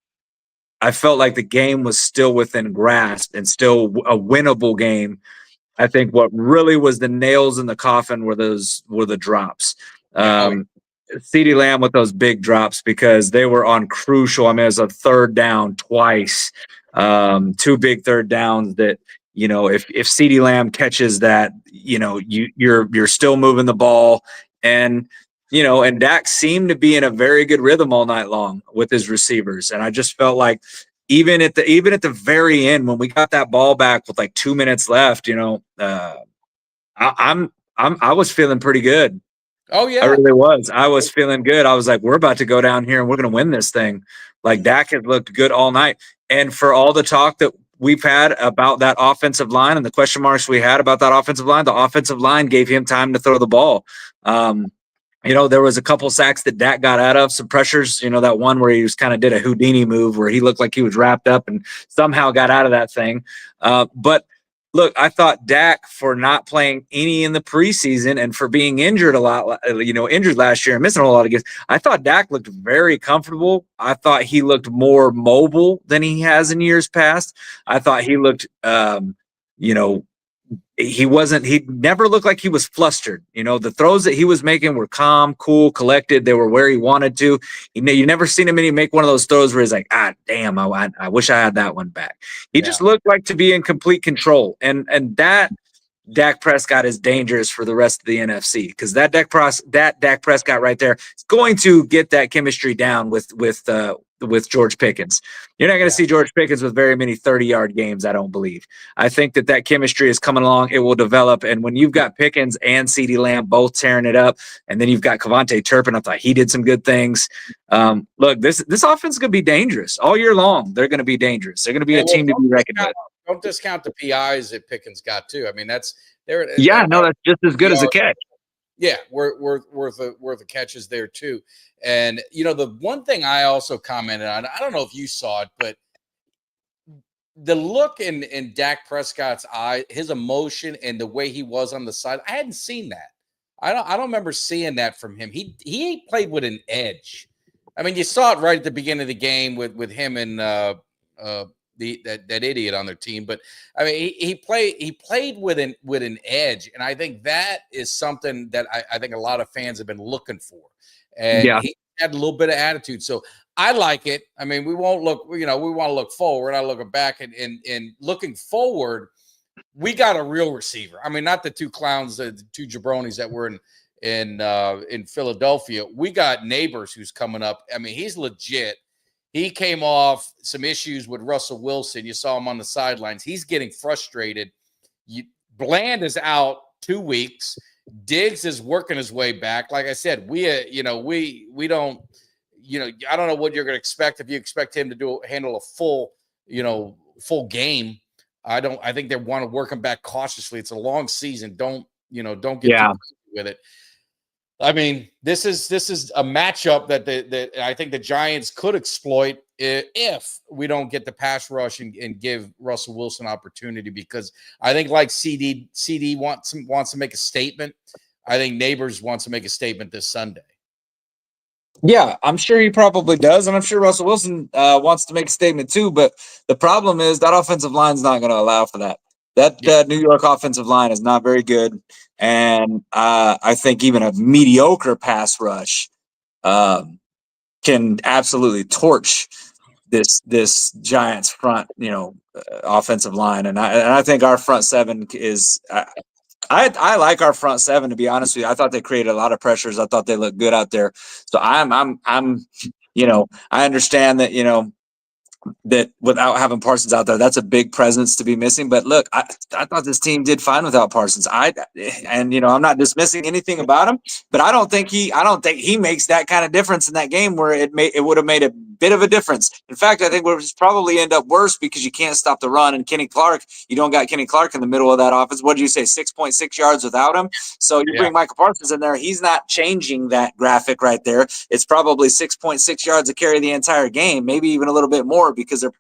I felt like the game was still within grasp and still a winnable game. I think what really was the nails in the coffin were the drops. Yeah. CeeDee Lamb with those big drops because they were on crucial. I mean, it was a third down twice, two big third downs that, if CeeDee Lamb catches that, you're still moving the ball. And and Dak seemed to be in a very good rhythm all night long with his receivers. And I just felt like even at the very end, when we got that ball back with like 2 minutes left, I was feeling pretty good. Oh yeah. I really was. I was feeling good. I was like, we're about to go down here and we're going to win this thing. Like Dak had looked good all night. And for all the talk that we've had about that offensive line and the question marks we had about that offensive line, the offensive line gave him time to throw the ball. There was a couple sacks that Dak got out of, some pressures, that one where he was kind of did a Houdini move where he looked like he was wrapped up and somehow got out of that thing. But look, I thought Dak, for not playing any in the preseason and for being injured a lot, injured last year and missing a lot of games, I thought Dak looked very comfortable. I thought he looked more mobile than he has in years past. I thought he looked, he never looked like he was flustered. The throws that he was making were calm, cool, collected. They were where he wanted to. You never seen him make one of those throws where he's like, damn, I wish I had that one back. He just looked like to be in complete control. And that Dak Prescott is dangerous for the rest of the NFC because that Dak Prescott right there is going to get that chemistry down with George Pickens. You're not going to see George Pickens with very many 30-yard games, I don't believe. I think that chemistry is coming along. It will develop. And when you've got Pickens and CeeDee Lamb both tearing it up, and then you've got Kevontae Turpin, I thought he did some good things. Look, this offense is going to be dangerous all year long. They're going to be dangerous. They're going to be a team to be reckoned with. Don't discount the PIs that Pickens got too. I mean, that's they're that's just as good as a catch. Yeah, worth the catches there too. And the one thing I also commented on, I don't know if you saw it, but the look in Dak Prescott's eye, his emotion, and the way he was on the side, I hadn't seen that. I don't remember seeing that from him. He played with an edge. I mean, you saw it right at the beginning of the game with him and that idiot on their team, but I mean, he played with an edge, and I think that is something that I think a lot of fans have been looking for. And he had a little bit of attitude, so I like it. I mean, we won't look, we want to look forward. We're not looking back, and looking forward, we got a real receiver. I mean, not the two clowns, the two jabronis that were in Philadelphia. We got Neighbors who's coming up. I mean, he's legit. He came off some issues with Russell Wilson. You saw him on the sidelines. He's getting frustrated. Bland is out 2 weeks. Diggs is working his way back. Like I said, we don't, I don't know what you're going to expect if you expect him to handle a full game. I think they want to work him back cautiously. It's a long season. Don't get too crazy with it. I mean, this is a matchup that I think the Giants could exploit if we don't get the pass rush and give Russell Wilson opportunity, because I think like CeeDee wants to make a statement. I think Neighbors wants to make a statement this Sunday. Yeah, I'm sure he probably does, and I'm sure Russell Wilson wants to make a statement too. But the problem is that offensive line is not going to allow for that. That New York offensive line is not very good, and I think even a mediocre pass rush can absolutely torch this Giants front, offensive line. And I think our front seven is. I like our front seven, to be honest with you. I thought they created a lot of pressures. I thought they looked good out there. So I'm I understand that, that without having Parsons out there, that's a big presence to be missing. But look, I thought this team did fine without Parsons. I'm not dismissing anything about him, but I don't think he makes that kind of difference in that game where it would have made a bit of a difference. In fact, I think we'll probably end up worse because you can't stop the run. And Kenny Clark, you don't got Kenny Clark in the middle of that offense. What did you say? 6.6 yards without him. So you bring Michael Parsons in there. He's not changing that graphic right there. It's probably 6.6 yards to carry the entire game, maybe even a little bit more, because they're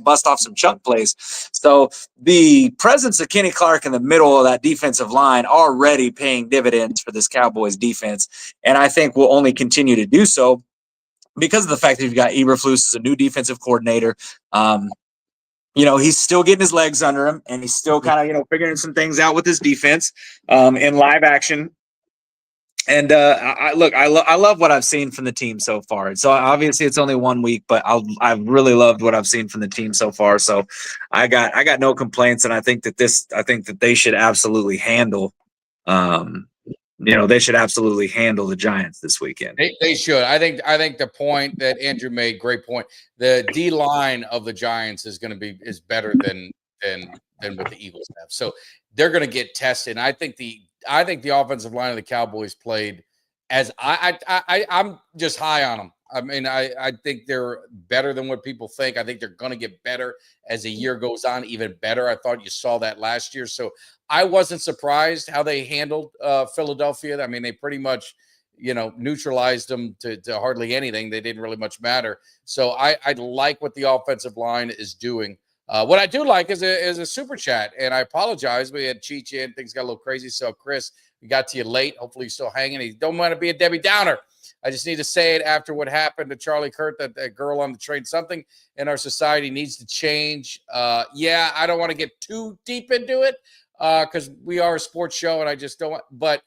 bust off some chunk plays. So the presence of Kenny Clark in the middle of that defensive line already paying dividends for this Cowboys defense, and I think will only continue to do so because of the fact that you've got Eberflus as a new defensive coordinator. He's still getting his legs under him, and he's still kind of, figuring some things out with his defense in live action. And I love what I've seen from the team so far. So obviously it's only 1 week, but I've really loved what I've seen from the team so far. So I got no complaints, and I think that they should absolutely handle. They should absolutely handle the Giants this weekend. They should. I think the point that Andrew made, great point. The D line of the Giants is better than what the Eagles have. So they're going to get tested. And I think the offensive line of the Cowboys played as I'm just high on them. I mean, I think they're better than what people think. I think they're going to get better as the year goes on, even better. I thought you saw that last year. So I wasn't surprised how they handled Philadelphia. I mean, they pretty much, neutralized them to hardly anything. They didn't really much matter. So I like what the offensive line is doing. What I do like is a super chat, and I apologize. We had Cheech in, things got a little crazy. So Chris, we got to you late. Hopefully you're still hanging. You don't want to be a Debbie Downer. I just need to say it after what happened to Charlie Kirk, that girl on the train. Something in our society needs to change. Yeah, I don't want to get too deep into it because we are a sports show, and I just don't want. But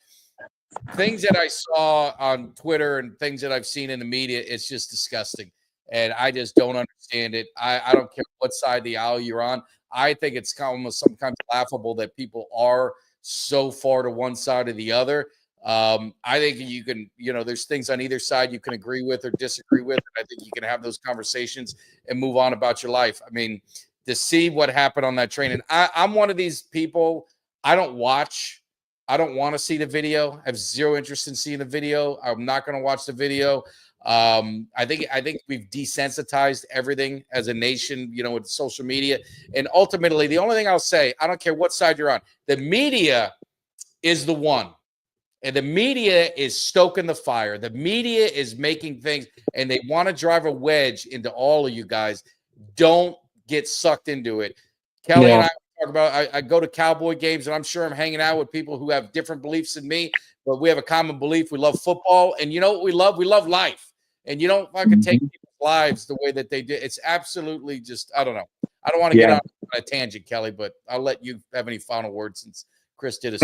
things that I saw on Twitter and things that I've seen in the media, it's just disgusting. And I just don't understand it. I don't care what side of the aisle you're on. I think it's almost sometimes laughable that people are so far to one side or the other. I think you can, there's things on either side you can agree with or disagree with. And I think you can have those conversations and move on about your life. I mean, to see what happened on that train. And I'm one of these people, I don't want to see the video. I have zero interest in seeing the video. I'm not going to watch the video. I think we've desensitized everything as a nation, with social media. And ultimately, the only thing I'll say, I don't care what side you're on, the media is the one. And the media is stoking the fire. The media is making things, and they want to drive a wedge into all of you guys. Don't get sucked into it. Kelly and I talk about, I go to Cowboy games, and I'm sure I'm hanging out with people who have different beliefs than me, but we have a common belief. We love football. And you know what we love? We love life. And you don't fucking take people's lives the way that they did. It's absolutely just, I don't know. I don't want to get on a tangent, Kelly, but I'll let you have any final words since Chris did a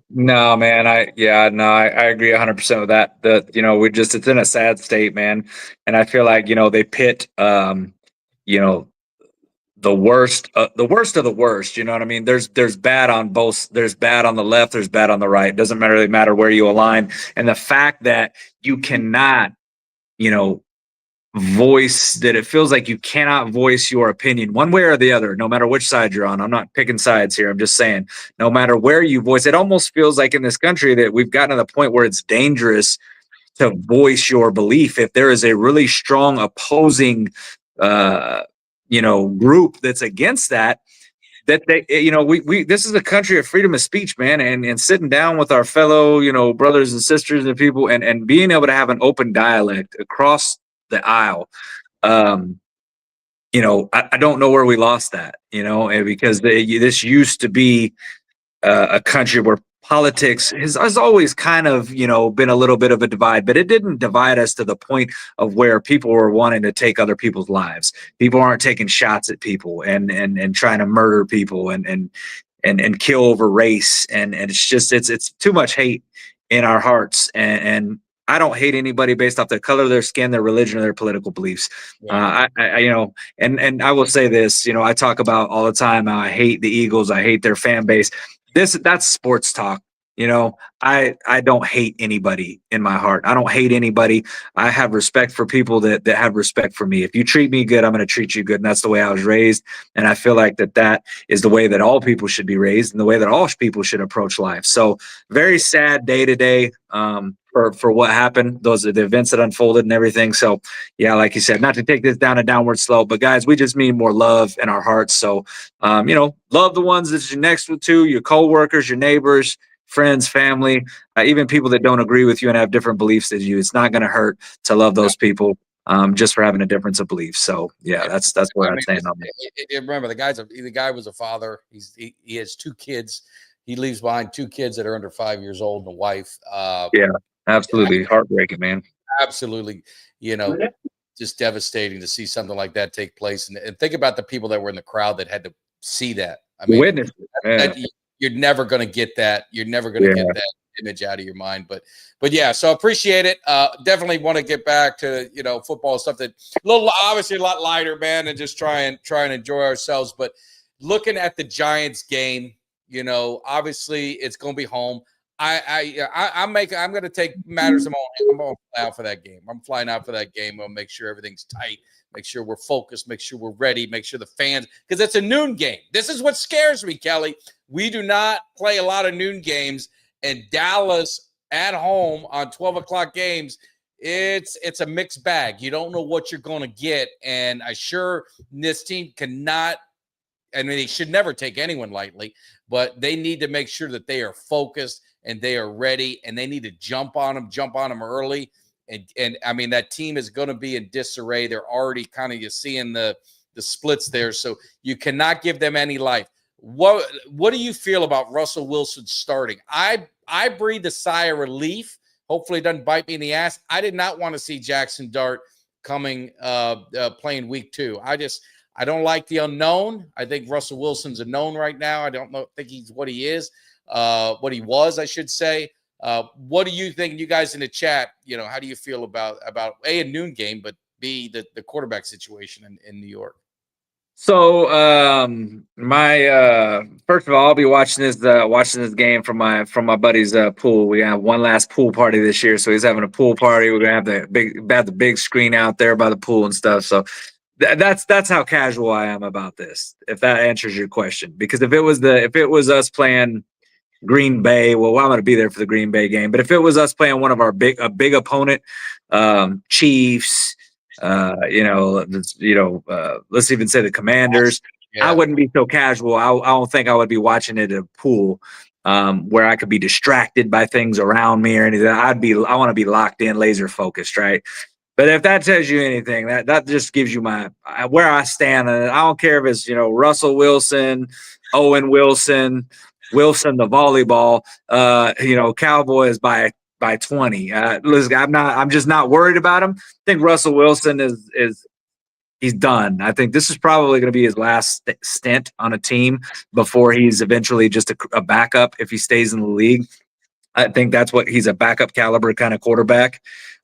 No, man. I agree 100% with that. It's in a sad state, man. And I feel like, they pit, the worst of the worst. You know what I mean? There's bad on both. There's bad on the left. There's bad on the right. It doesn't really matter where you align. And the fact that you cannot, voice that it feels like you cannot voice your opinion one way or the other, no matter which side you're on. I'm not picking sides here. I'm just saying, no matter where you voice, it almost feels like in this country that we've gotten to the point where it's dangerous to voice your belief. If there is a really strong opposing, group that's against that they, this is a country of freedom of speech, man. And sitting down with our fellow, brothers and sisters and people and being able to have an open dialect across the aisle. I don't know where we lost that, because this used to be a country where politics has always kind of, been a little bit of a divide, but it didn't divide us to the point of where people were wanting to take other people's lives. People aren't taking shots at people and trying to murder people and kill over race. And it's just, it's too much hate in our hearts. And I don't hate anybody based off the color of their skin, their religion, or their political beliefs. Yeah. And I will say this, I talk about all the time, I hate the Eagles. I hate their fan base. That's sports talk. I don't hate anybody in my heart. I don't hate anybody. I have respect for people that have respect for me. If you treat me good, I'm going to treat you good. And that's the way I was raised. And I feel like that is the way that all people should be raised and the way that all people should approach life. So very sad day today. For what happened, those are the events that unfolded and everything. So yeah, like you said, not to take this down a downward slope, but guys, we just need more love in our hearts. So, love the ones that you're next to, your coworkers, your neighbors, friends, family, even people that don't agree with you and have different beliefs than you. It's not going to hurt to love those people. just for having a difference of belief. So yeah, that's where I stand on it. Remember, the guy was a father. He has 2 kids. He leaves behind 2 kids that are under 5 years old and a wife. Yeah, absolutely heartbreaking, man. Absolutely, just devastating to see something like that take place. And think about the people that were in the crowd that had to see that. I mean, witness it. You're never going to get that. You're never going to get that image out of your mind. But yeah, so appreciate it. Definitely want to get back to football stuff that obviously a lot lighter, man, and just try and enjoy ourselves. But looking at the Giants game, obviously it's going to be home. I'm going to take matters of my own. I'm going to fly out for that game. I'm flying out for that game. I'm going to make sure everything's tight, make sure we're focused, make sure we're ready, make sure the fans, because it's a noon game. This is what scares me, Kelly. We do not play a lot of noon games, and Dallas at home on 12 o'clock games, it's a mixed bag. You don't know what you're going to get, and this team cannot. I mean, they should never take anyone lightly, but they need to make sure that they are focused and they are ready, and they need to jump on them early. And I mean, that team is going to be in disarray. They're already kind of seeing the splits there, so you cannot give them any life. What do you feel about Russell Wilson starting? I breathed a sigh of relief. Hopefully it doesn't bite me in the ass. I did not want to see Jackson Dart playing week 2. I don't like the unknown. I think Russell Wilson's a known right now. I think he's what he is, what he was, I should say. What do you think, you guys in the chat? How do you feel about A, a noon game, but B, the quarterback situation in New York? So my first of all, I'll be watching this game from my buddy's pool. We have one last pool party this year, so he's having a pool party. We're gonna have the big screen out there by the pool and stuff. So that's how casual I am about this. If that answers your question, because if it was us playing Green Bay, well, I'm going to be there for the Green Bay game. But if it was us playing one of our big opponent, Chiefs, let's even say the Commanders, I wouldn't be so casual. I don't think I would be watching it at a pool where I could be distracted by things around me or anything. I want to be locked in, laser focused, right? But if that tells you anything, that just gives you where I stand. And I don't care if it's Russell Wilson, Owen Wilson the volleyball, Cowboys by 20. Listen, I'm just not worried about him. I think Russell Wilson he's done. I think this is probably going to be his last stint on a team before he's eventually just a backup if he stays in the league. I think he's a backup caliber kind of quarterback.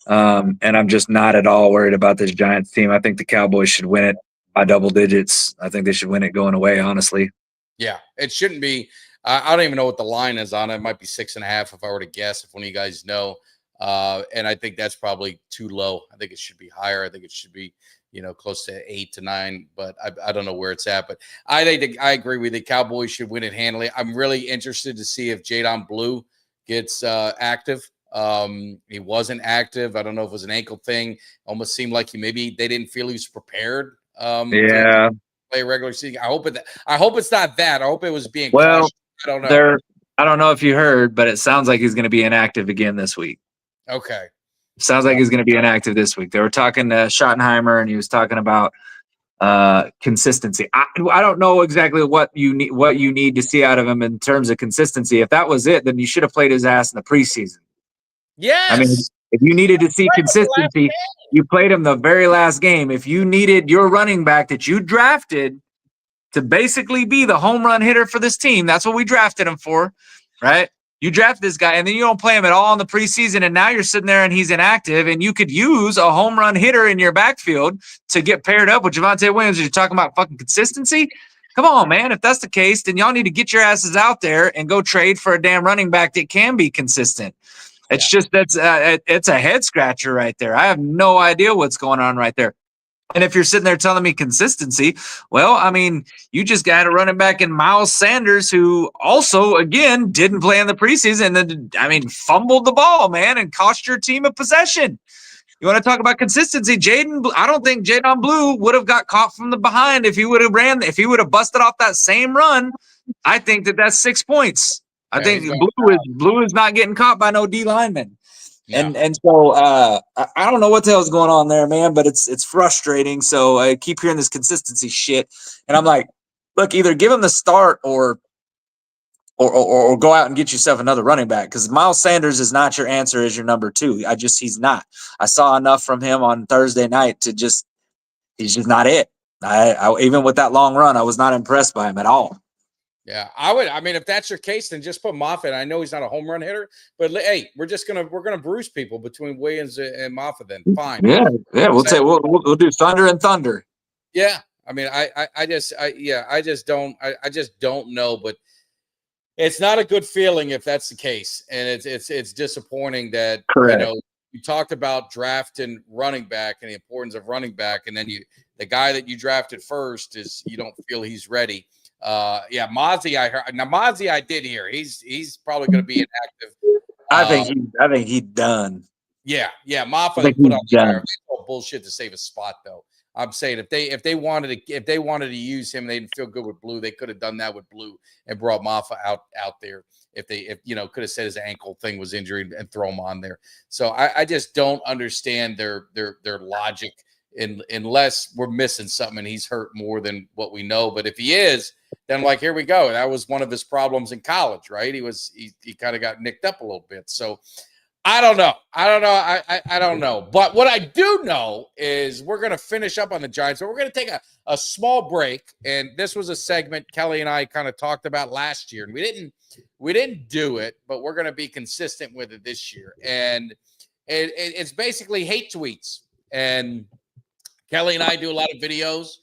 And I'm just not at all worried about this Giants team. I think the Cowboys should win it by double digits. I think they should win it going away, honestly. Yeah, it shouldn't be. I don't even know what the line is on it. It might be 6.5 if I were to guess, if one of you guys know. And I think that's probably too low. I think it should be higher. I think it should be, close to 8 to 9, but I don't know where it's at. But I agree with you. The Cowboys should win it handily. I'm really interested to see if Jadon Blue gets active. He wasn't active. I don't know if it was an ankle thing. Almost seemed like they didn't feel he was prepared. To play a regular season. I hope it's not that. I hope it was being cautious. I don't know. I don't know if you heard, but it sounds like he's going to be inactive again this week. Okay. Sounds like he's going to be inactive this week. They were talking to Schottenheimer, and he was talking about consistency. I don't know exactly what you need to see out of him in terms of consistency. If that was it, then you should have played his ass in the preseason. Yes. I mean, if you needed to see consistency, you played him the very last game. If you needed your running back that you drafted to basically be the home run hitter for this team, that's what we drafted him for, right? You draft this guy, and then you don't play him at all in the preseason, and now you're sitting there and he's inactive, and you could use a home run hitter in your backfield to get paired up with Javonte Williams. You're talking about fucking consistency? Come on, man. If that's the case, then y'all need to get your asses out there and go trade for a damn running back that can be consistent. It's just it's a head scratcher right there. I have no idea what's going on right there. And if you're sitting there telling me consistency, well, I mean, you just got a running back in Miles Sanders, who also, again, didn't play in the preseason. And then, fumbled the ball, man, and cost your team a possession. You want to talk about consistency? I don't think Jadon Blue would have got caught from the behind if he would have busted off that same run. I think that's 6 points. I think Blue is not getting caught by no D lineman. Yeah. And so I don't know what the hell's going on there, man, but it's frustrating. So I keep hearing this consistency shit, and I'm like, look, either give him the start or go out and get yourself another running back, because Miles Sanders is not your answer as your number 2. He's not. I saw enough from him on Thursday night to he's just not it. I even with that long run, I was not impressed by him at all. Yeah, I would. I mean, if that's your case, then just put Moffitt. I know he's not a home run hitter, but hey, we're gonna bruise people between Williams and Moffitt. Then fine. Yeah. We'll do thunder and thunder. Yeah, I mean, I just don't know, but it's not a good feeling if that's the case, and it's disappointing that Correct. You talked about drafting running back and the importance of running back, and then the guy that you drafted first you don't feel he's ready. Mozzie, I heard. Now Mozzie, I did hear he's probably going to be inactive. I think he's done. Yeah, Moffitt put on fire. Bullshit to save a spot, though. I'm saying if they wanted to use him, they didn't feel good with Blue. They could have done that with Blue and brought Moffitt out there. If could have said his ankle thing was injured and throw him on there. So I just don't understand their logic, unless we're missing something and he's hurt more than what we know. But if he is, then like, here we go. That was one of his problems in college, right? He kind of got nicked up a little bit. So I don't know. I don't know. But what I do know is we're going to finish up on the Giants. So we're going to take a small break. And this was a segment Kelly and I kind of talked about last year. And we didn't do it, but we're going to be consistent with it this year. And it's basically hate tweets. And Kelly and I do a lot of videos.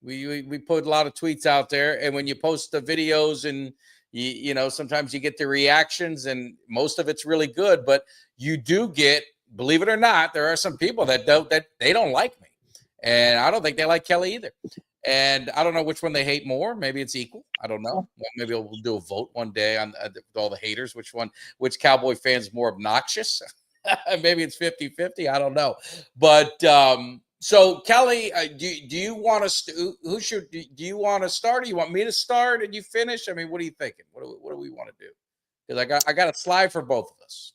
We put a lot of tweets out there. And when you post the videos and sometimes you get the reactions, and most of it's really good, but you do get, believe it or not, there are some people that they don't like me, and I don't think they like Kelly either. And I don't know which one they hate more. Maybe it's equal. I don't know. Maybe we'll do a vote one day on all the haters. Which Cowboy fan is more obnoxious? Maybe it's 50-50. I don't know. But so Kelly, do you want to do you want to start? Or you want me to start and you finish? I mean, what are you thinking? What do we want to do? Because I got a slide for both of us.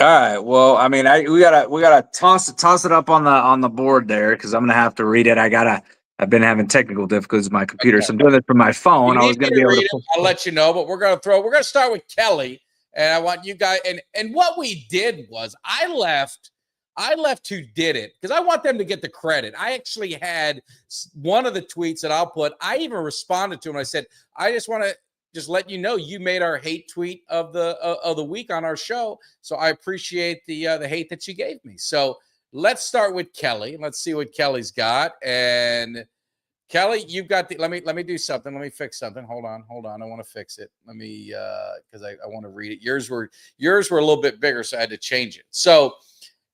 All right. Well, I mean, we gotta toss it up on the board there, because I'm gonna have to read it. I've been having technical difficulties with my computer, so I'm doing this from my phone. I was gonna be able to. I'll let you know, but we're gonna start with Kelly, and I want you guys. And what we did was I left who did it, because I want them to get the credit. I actually had one of the tweets that I'll put. I even responded to him. I said, I just want to let you know you made our hate tweet of the week on our show. So I appreciate the hate that you gave me. So let's start with Kelly. Let's see what Kelly's got. And Kelly, you've got let me do something. Let me fix something. Hold on. I want to fix it. Let me because I want to read it. Yours were a little bit bigger, so I had to change it. So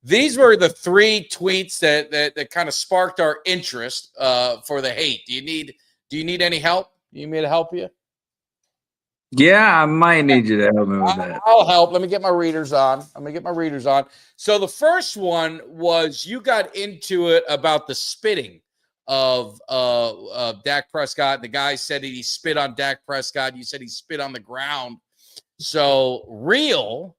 these were the 3 tweets that kind of sparked our interest for the hate. Do you need any help? You need me to help you? Yeah, I might need you to help me with that. I'll help. Let me get my readers on. So the first one was, you got into it about the spitting of Dak Prescott. The guy said he spit on Dak Prescott. You said he spit on the ground. So Real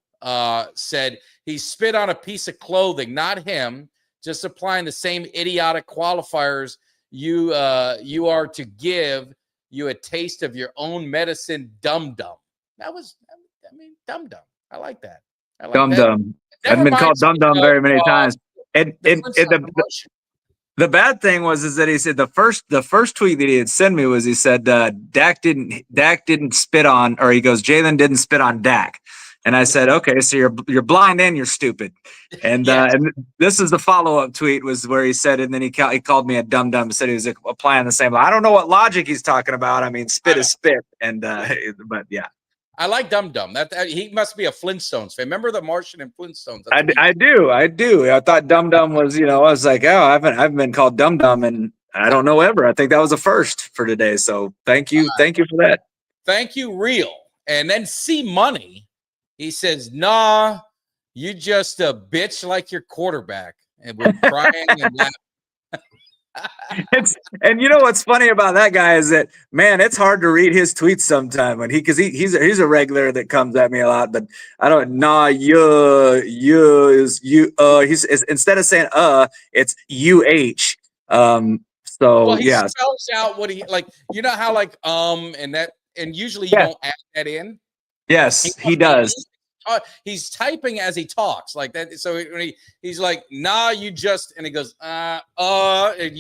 said he spit on a piece of clothing, not him, just applying the same idiotic qualifiers you are to give you a taste of your own medicine, dum-dum. Dum-dum. I like that. Dum-dum. I've been called dum-dum very many times. And the bad thing is that he said the first tweet that he had sent me was, he said Dak didn't spit on, or he goes, Jalen didn't spit on Dak. And I said, okay, so you're blind and you're stupid. And Yes. And this is the follow-up tweet, was where he said, and then he called me a dum-dum and said he was applying the same. I don't know what logic he's talking about. I mean, spit is spit. And but yeah. I like dum-dum. That he must be a Flintstones fan. Remember the Martian and Flintstones? I do. I thought dum-dum was, I was like, oh, I haven't been called dum-dum, and I don't know ever. I think that was a first for today. So thank you for that. Thank you, Real. And then C Money, he says, nah, you just a bitch like your quarterback. And we're crying and laughing. And you know what's funny about that guy is that, man, it's hard to read his tweets sometime when he's a regular that comes at me a lot, but I don't is you instead of saying it's Well, so he yeah. spells out what he like. You know how like and usually you Yeah. don't add that in. Yes, he does. He's typing as he talks like that. So when he's like, nah, you just, and he goes, and and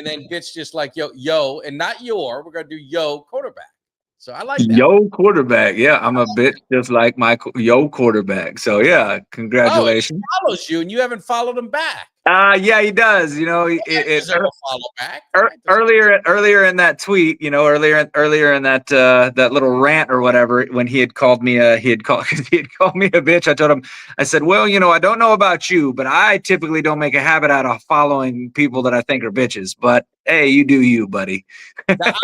then bitch just like yo, and not your. We're gonna do yo quarterback. So I like that. Yo quarterback. Yeah, I'm a bit just like my yo quarterback. So yeah, Oh, he congratulations. follows you, and you haven't followed him back. Yeah, he does. You know, I deserve a follow back. earlier in that tweet, you know, earlier in that that little rant or whatever, when he had called me he had called me a bitch. I told him, I said, well, you know, I don't know about you, but I typically don't make a habit out of following people that I think are bitches. But hey, you do you, buddy. Now,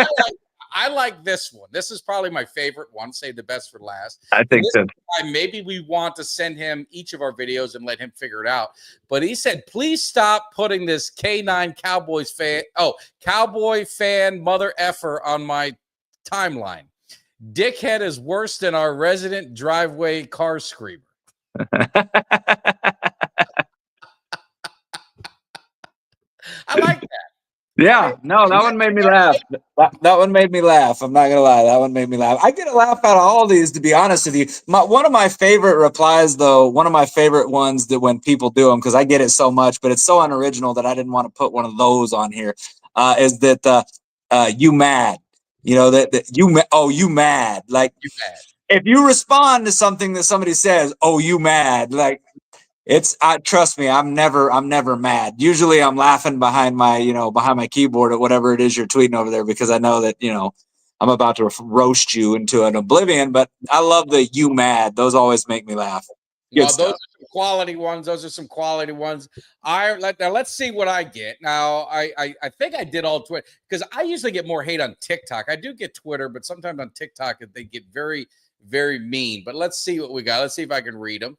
I like this one. This is probably my favorite one. Save the best for last. I think This so. guy, maybe we want to send him each of our videos and let him figure it out. But he said, please stop putting this K9 Cowboy fan mother effer on my timeline. Dickhead is worse than our resident driveway car screamer. I like that. Yeah, no, that one made me laugh. That one made me laugh. I'm not gonna lie, that one made me laugh. I get a laugh out of all these, to be honest with you. One of my favorite replies, though, one of my favorite ones that when people do them, because I get it so much, but it's so unoriginal that I didn't want to put one of those on here. Is that you mad? You know that you mad? Like You mad. if you respond to something that somebody says, oh you mad? Like. Trust me, I'm never mad. Usually I'm laughing behind my keyboard at whatever it is you're tweeting over there, because I know that, you know, I'm about to roast you into an oblivion, but I love the you mad. Those always make me laugh. Good Well, stuff. those are some quality ones. Those are some quality ones. Now let's see what I get. Now I think I did all Twitter, because I usually get more hate on TikTok. I do get Twitter, but sometimes on TikTok they get very, very mean. But let's see what we got. Let's see if I can read them.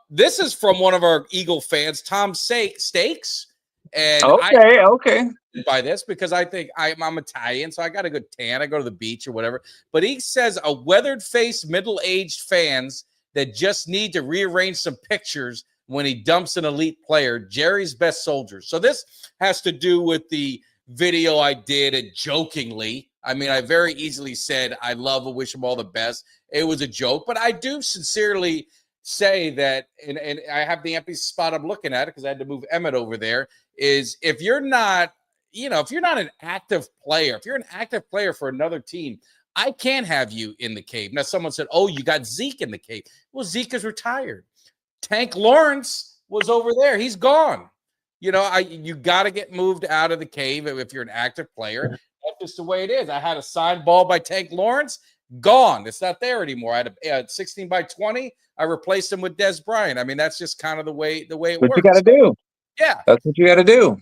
This is from one of our Eagle fans, Tom Steaks. And Okay. by this because I think I'm Italian, so I got a good tan. I go to the beach or whatever. But he says a weathered face, middle-aged fans that just need to rearrange some pictures when he dumps an elite player, Jerry's best soldiers. So this has to do with the video I did, and jokingly. I mean, I very easily said I love and wish him all the best. It was a joke, but I do sincerely say that, and I have the empty spot I'm looking at it because I had to move Emmett over there, is if you're not an active player, if you're an active player for another team, I can't have you in the cave. Now, someone said, oh, you got Zeke in the cave. Well, Zeke is retired. Tank Lawrence was over there. He's gone. You know, you got to get moved out of the cave if you're an active player. That's just the way it is. I had a signed ball by Tank Lawrence. Gone. It's not there anymore. I had a 16 by 20. I replaced him with Des Bryant. I mean, that's just kind of the way it works. What you got to do. Yeah. That's what you got to do.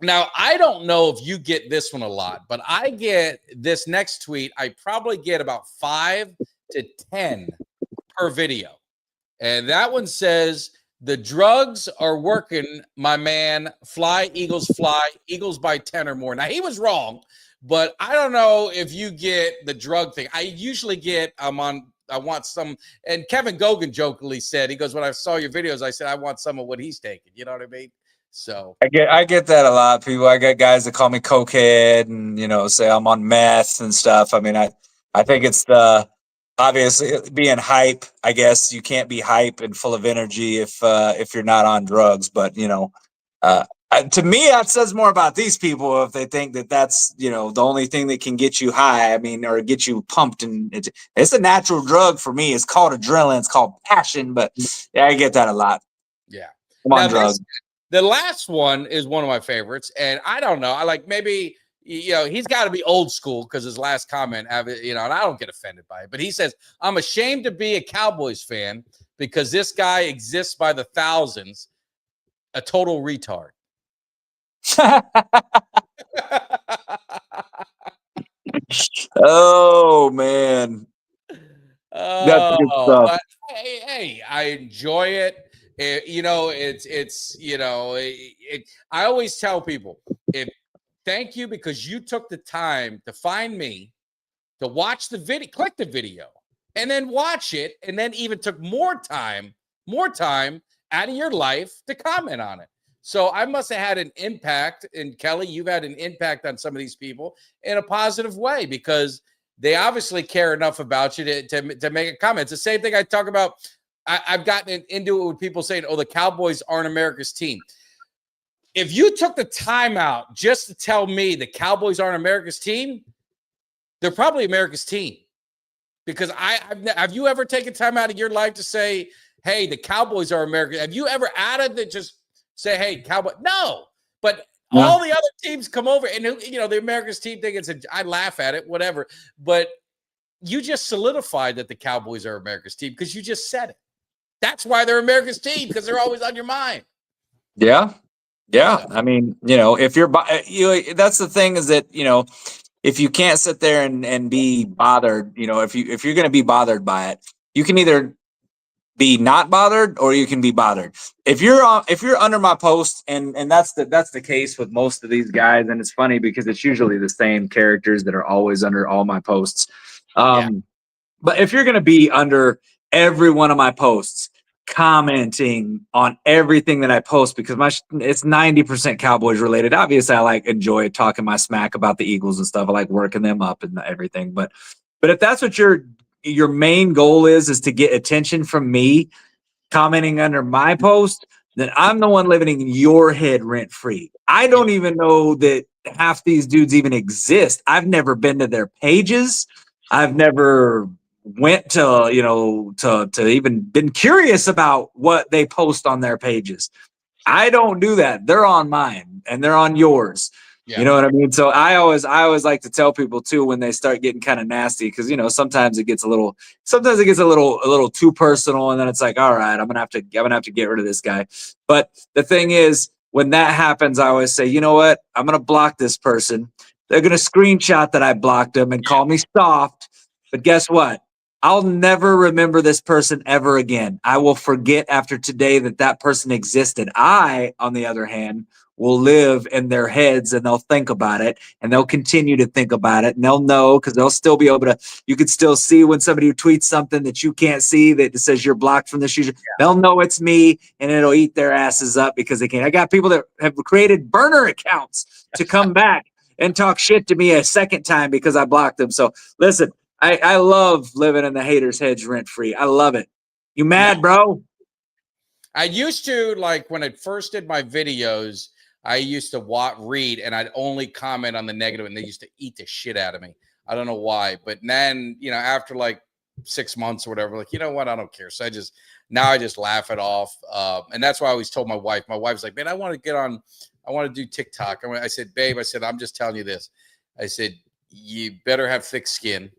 Now, I don't know if you get this one a lot, but I get this next tweet. I probably get about 5 to 10 per video. And that one says, the drugs are working, my man. Fly, Eagles fly. Eagles by 10 or more. Now, he was wrong, but I don't know if you get the drug thing. I usually get, I want some, and Kevin Gogan jokingly said, he goes, when I saw your videos, I said, I want some of what he's taking. You know what I mean? So I get that a lot. People, I get guys that call me cokehead and, you know, say I'm on meth and stuff. I mean, I think it's the obviously being hype. I guess you can't be hype and full of energy if you're not on drugs. But, you know, to me, that says more about these people if they think that that's, you know, the only thing that can get you high. I mean, or get you pumped. And it's a natural drug for me. It's called adrenaline. It's called passion. But yeah, I get that a lot. Yeah. I'm on drugs. The last one is one of my favorites, and I don't know. I like maybe, you know, he's got to be old school because his last comment, you know, and I don't get offended by it. But he says, I'm ashamed to be a Cowboys fan because this guy exists by the thousands, a total retard. Oh, man. That's good stuff. But hey, I enjoy it. I always tell people, thank you because you took the time to find me, to watch the video, click the video, and then watch it, and then even took more time out of your life to comment on it. So I must have had an impact, and Kelly, you've had an impact on some of these people in a positive way because they obviously care enough about you to make a comment. It's the same thing I talk about. I've gotten into it with people saying, oh, the Cowboys aren't America's team. If you took the time out just to tell me the Cowboys aren't America's team, they're probably America's team. Because have you ever taken time out of your life to say, hey, the Cowboys are America? Have you ever added that just say, hey, Cowboy? No. But all the other teams come over and, the America's team thing, I laugh at it, whatever. But you just solidified that the Cowboys are America's team because you just said it. That's why they're America's team, because they're always on your mind. Yeah. Yeah. I mean, if you're, that's the thing is that, if you can't sit there and be bothered, if you're going to be bothered by it, you can either be not bothered or you can be bothered. If you're under my post, and that's the case with most of these guys, and it's funny because it's usually the same characters that are always under all my posts. But if you're going to be under every one of my posts, commenting on everything that I post, because it's 90% Cowboys related. Obviously, I enjoy talking my smack about the Eagles and stuff. I like working them up and everything. But if that's what your main goal is to get attention from me commenting under my post, then I'm the one living in your head rent free. I don't even know that half these dudes even exist. I've never been to their pages. I've never went to even been curious about what they post on their pages. I don't do that. They're on mine and they're on yours. Yeah. You know what I mean? So I always like to tell people too, when they start getting kind of nasty, because sometimes it gets a little too personal, and then it's like, all right, I'm gonna have to get rid of this guy. But the thing is, when that happens, I always say, you know what? I'm gonna block this person. They're gonna screenshot that I blocked them and call me soft. But guess what? I'll never remember this person ever again. I will forget after today that person existed. I, on the other hand, will live in their heads, and they'll think about it, and they'll continue to think about it, and they'll know, because they'll still be able to, you could still see when somebody tweets something that you can't see that says you're blocked from this user. Yeah. They'll know it's me, and it'll eat their asses up because they can't. I got people that have created burner accounts to come back and talk shit to me a second time because I blocked them. So listen, I love living in the haters' heads rent free. I love it. You mad, bro? I used to, when I first did my videos, I used to read, and I'd only comment on the negative, and they used to eat the shit out of me. I don't know why. But then, after 6 months or whatever, you know what? I don't care. So I just laugh it off. And that's why I always told my wife. My wife's like, man, I want to do TikTok. I said, babe, I'm just telling you this. I said, you better have thick skin,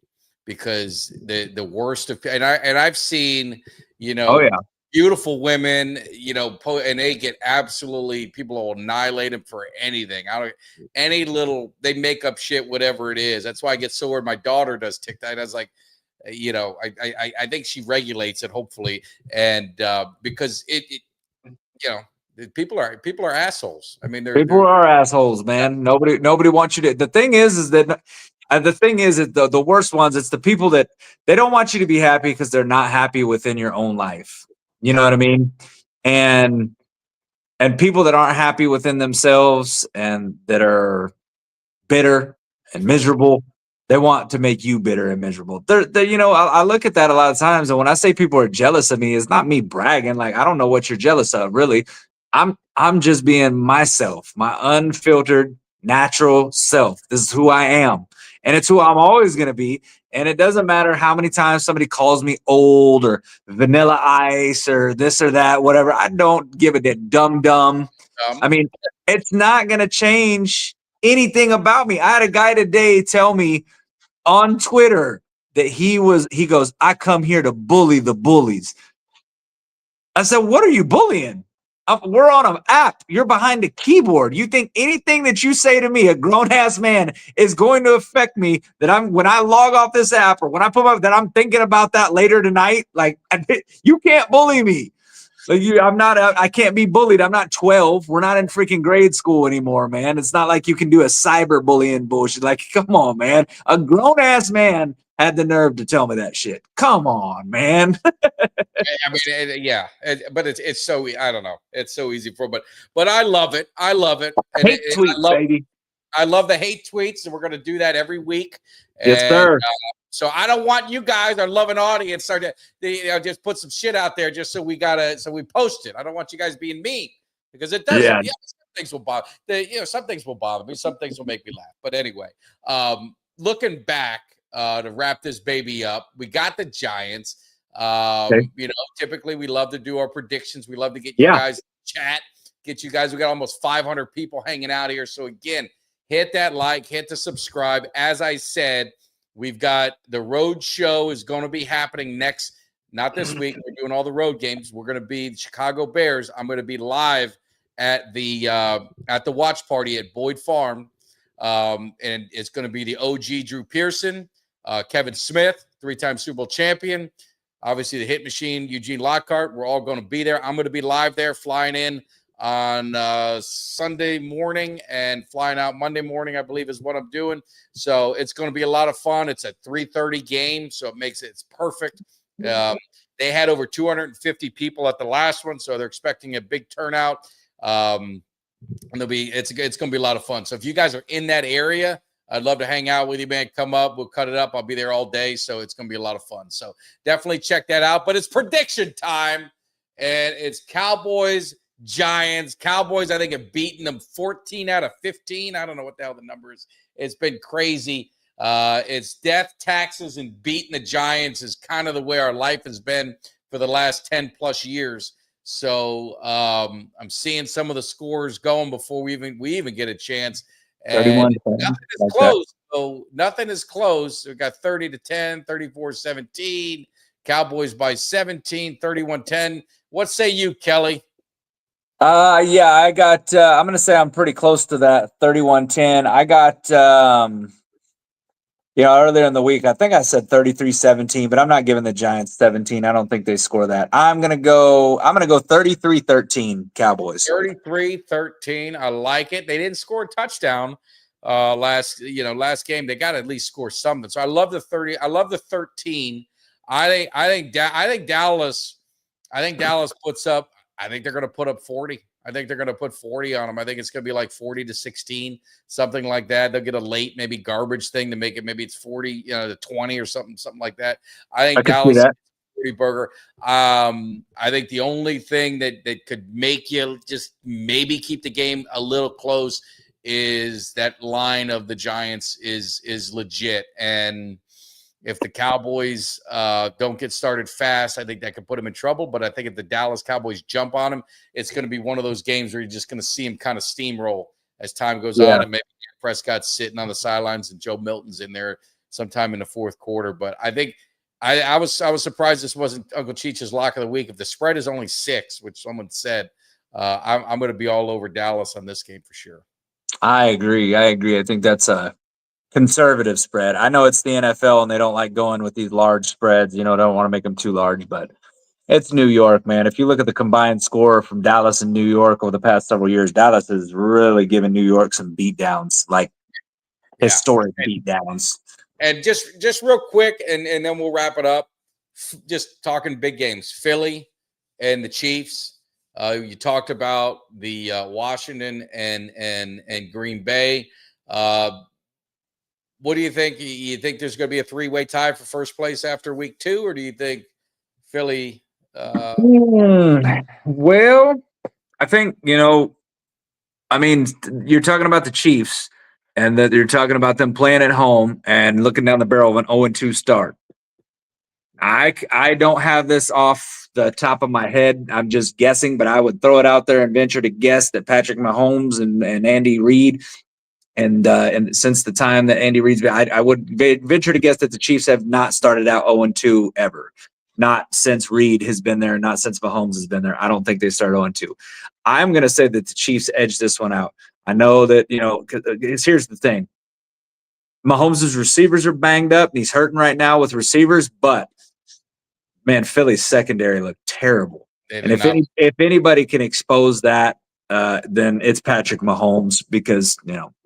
because the worst of, and I've seen, beautiful women, and they get absolutely, people will annihilate them for anything. They make up shit, whatever it is. That's why I get so weird. My daughter does TikTok. I was like, I think she regulates it, hopefully. And because people are assholes. I mean, people are assholes, man. Nobody wants you to. The thing is that the worst ones, it's the people that they don't want you to be happy because they're not happy within your own life. You know what I mean? And people that aren't happy within themselves and that are bitter and miserable, they want to make you bitter and miserable. I look at that a lot of times, and when I say people are jealous of me, it's not me bragging. I don't know what you're jealous of, really. I'm just being myself, my unfiltered, natural self. This is who I am, and it's who I'm always going to be. And it doesn't matter how many times somebody calls me old or vanilla ice or this or that, whatever. I don't give a dumb. I mean, it's not going to change anything about me. I had a guy today tell me on Twitter that he goes, I come here to bully the bullies. I said, what are you bullying? We're on an app. You're behind a keyboard. You think anything that you say to me, a grown-ass man, is going to affect me, that when I log off this app or when I put up that I'm thinking about that later tonight? You can't bully me. Like I can't be bullied. I'm not 12. We're not in freaking grade school anymore, man. It's not like you can do a cyber bullying bullshit. Like, come on, man. A grown ass man had the nerve to tell me that shit. Come on, man. I mean, yeah, but it's so I don't know. It's so easy but I love it. I love it. And Hate tweets, baby. I love the hate tweets, and we're going to do that every week. Yes, And, sir. So I don't want you guys, our loving audience, start to just put some shit out there just so we post it. I don't want you guys being mean because it does. Yeah, some things will bother. Some things will bother me. Some things will make me laugh. But anyway, looking back to wrap this baby up, we got the Giants. Okay. Typically we love to do our predictions. We love to get you guys chat, get you guys. We got almost 500 people hanging out here. So again, hit that like, hit the subscribe. As I said, we've got the road show is going to be happening not this week. We're doing all the road games. We're going to be the Chicago Bears. I'm going to be live at the watch party at Boyd Farm. And it's going to be the OG Drew Pearson, Kevin Smith, 3-time Super Bowl champion. Obviously, the hit machine, Eugene Lockhart. We're all going to be there. I'm going to be live there, flying in on Sunday morning and flying out Monday morning, I believe is what I'm doing. So it's going to be a lot of fun. It's a 3:30 game, so it's perfect. They had over 250 people at the last one, so they're expecting a big turnout. And it's going to be a lot of fun. So if you guys are in that area, I'd love to hang out with you, man. Come up. We'll cut it up. I'll be there all day. So it's going to be a lot of fun. So definitely check that out. But it's prediction time. And it's Cowboys, Giants. Cowboys, I think, have beaten them 14 out of 15. I don't know what the hell the number is. It's been crazy. It's death, taxes, and beating the Giants is kind of the way our life has been for the last 10-plus years. So I'm seeing some of the scores going before we even get a chance. And nothing is close. So nothing is close. We've got 30-10, 34-17. Cowboys by 17, 31-10. What say you, Kelly? I got I'm going to say I'm pretty close to that 31-10. I got earlier in the week, I think I said 33-17, but I'm not giving the Giants 17. I don't think they score that. I'm going to go 33-13 Cowboys. 33-13. I like it. They didn't score a touchdown last game. They got to at least score something. So I love the 30. I love the 13. I think Dallas puts up. I think they're going to put up 40. I think they're going to put 40 on them. I think it's going to be like 40-16, something like that. They'll get a late, maybe garbage thing to make it. Maybe it's 40, to 20 or something like that. I think Dallas 40 burger. I think the only thing that could make you just maybe keep the game a little close is that line of the Giants is legit. And if the Cowboys don't get started fast, I think that could put them in trouble. But I think if the Dallas Cowboys jump on them, it's going to be one of those games where you're just going to see them kind of steamroll as time goes on. And maybe Prescott's sitting on the sidelines and Joe Milton's in there sometime in the fourth quarter. But I think I was surprised this wasn't Uncle Cheech's lock of the week. If the spread is only 6, which someone said, I'm going to be all over Dallas on this game for sure. I agree. I think that's a conservative spread. I know it's the NFL and they don't like going with these large spreads, don't want to make them too large, but it's New York, man. If you look at the combined score from Dallas and New York over the past several years, Dallas has really given New York some beatdowns, like historic beatdowns. And just real quick, and then we'll wrap it up. Just talking big games, Philly and the Chiefs. You talked about the Washington and Green Bay. What do you think? You think there's going to be a 3-way tie for first place after week 2, or do you think Philly? Well, I think, you're talking about the Chiefs and that you're talking about them playing at home and looking down the barrel of an 0-2 start. I don't have this off the top of my head. I'm just guessing, but I would throw it out there and venture to guess that Patrick Mahomes and Andy Reid and since the time that Andy Reid's been, I would venture to guess that the Chiefs have not started out 0-2 ever. Not since Reid has been there, not since Mahomes has been there. I don't think they started 0-2. I'm going to say that the Chiefs edge this one out. I know that, here's the thing. Mahomes' receivers are banged up, and he's hurting right now with receivers, but, man, Philly's secondary looked terrible. They And did not. if anybody can expose that, then it's Patrick Mahomes, because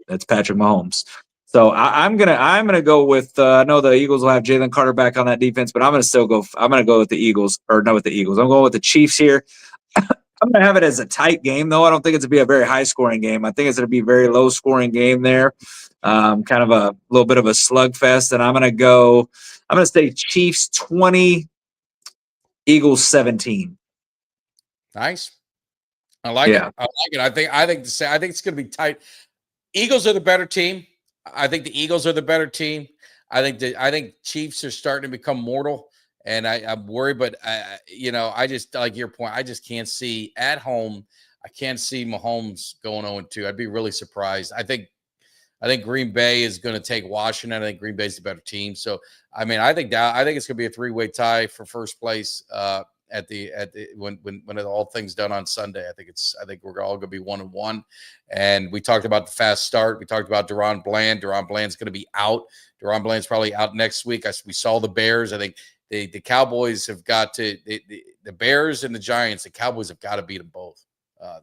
that's Patrick Mahomes. So I'm gonna go with. I know the Eagles will have Jalen Carter back on that defense, but I'm gonna still go. I'm gonna go with the Eagles, or no, with the Eagles. I'm going with the Chiefs here. I'm gonna have it as a tight game, though. I don't think it's gonna be a very high scoring game. I think it's gonna be a very low scoring game there. Kind of a little bit of a slugfest, and I'm gonna say Chiefs 20, Eagles 17. Nice. I like Yeah. it. I like it. I think it's going to be tight. Eagles are the better team. I think the Eagles are the better team. I think Chiefs are starting to become mortal, and I'm worried. But I just like your point. I just can't see at home. I can't see Mahomes going 0-2. I'd be really surprised. I think Green Bay is going to take Washington. I think Green Bay's the better team. So I think it's going to be a 3-way tie for first place. When all things done on Sunday, I think we're all going to be 1-1. And we talked about the fast start. We talked about Deron Bland. Deron Bland's going to be out. Deron Bland's probably out next week. We saw the Bears. I think the Cowboys have got to the Bears and the Giants. The Cowboys have got to beat them both.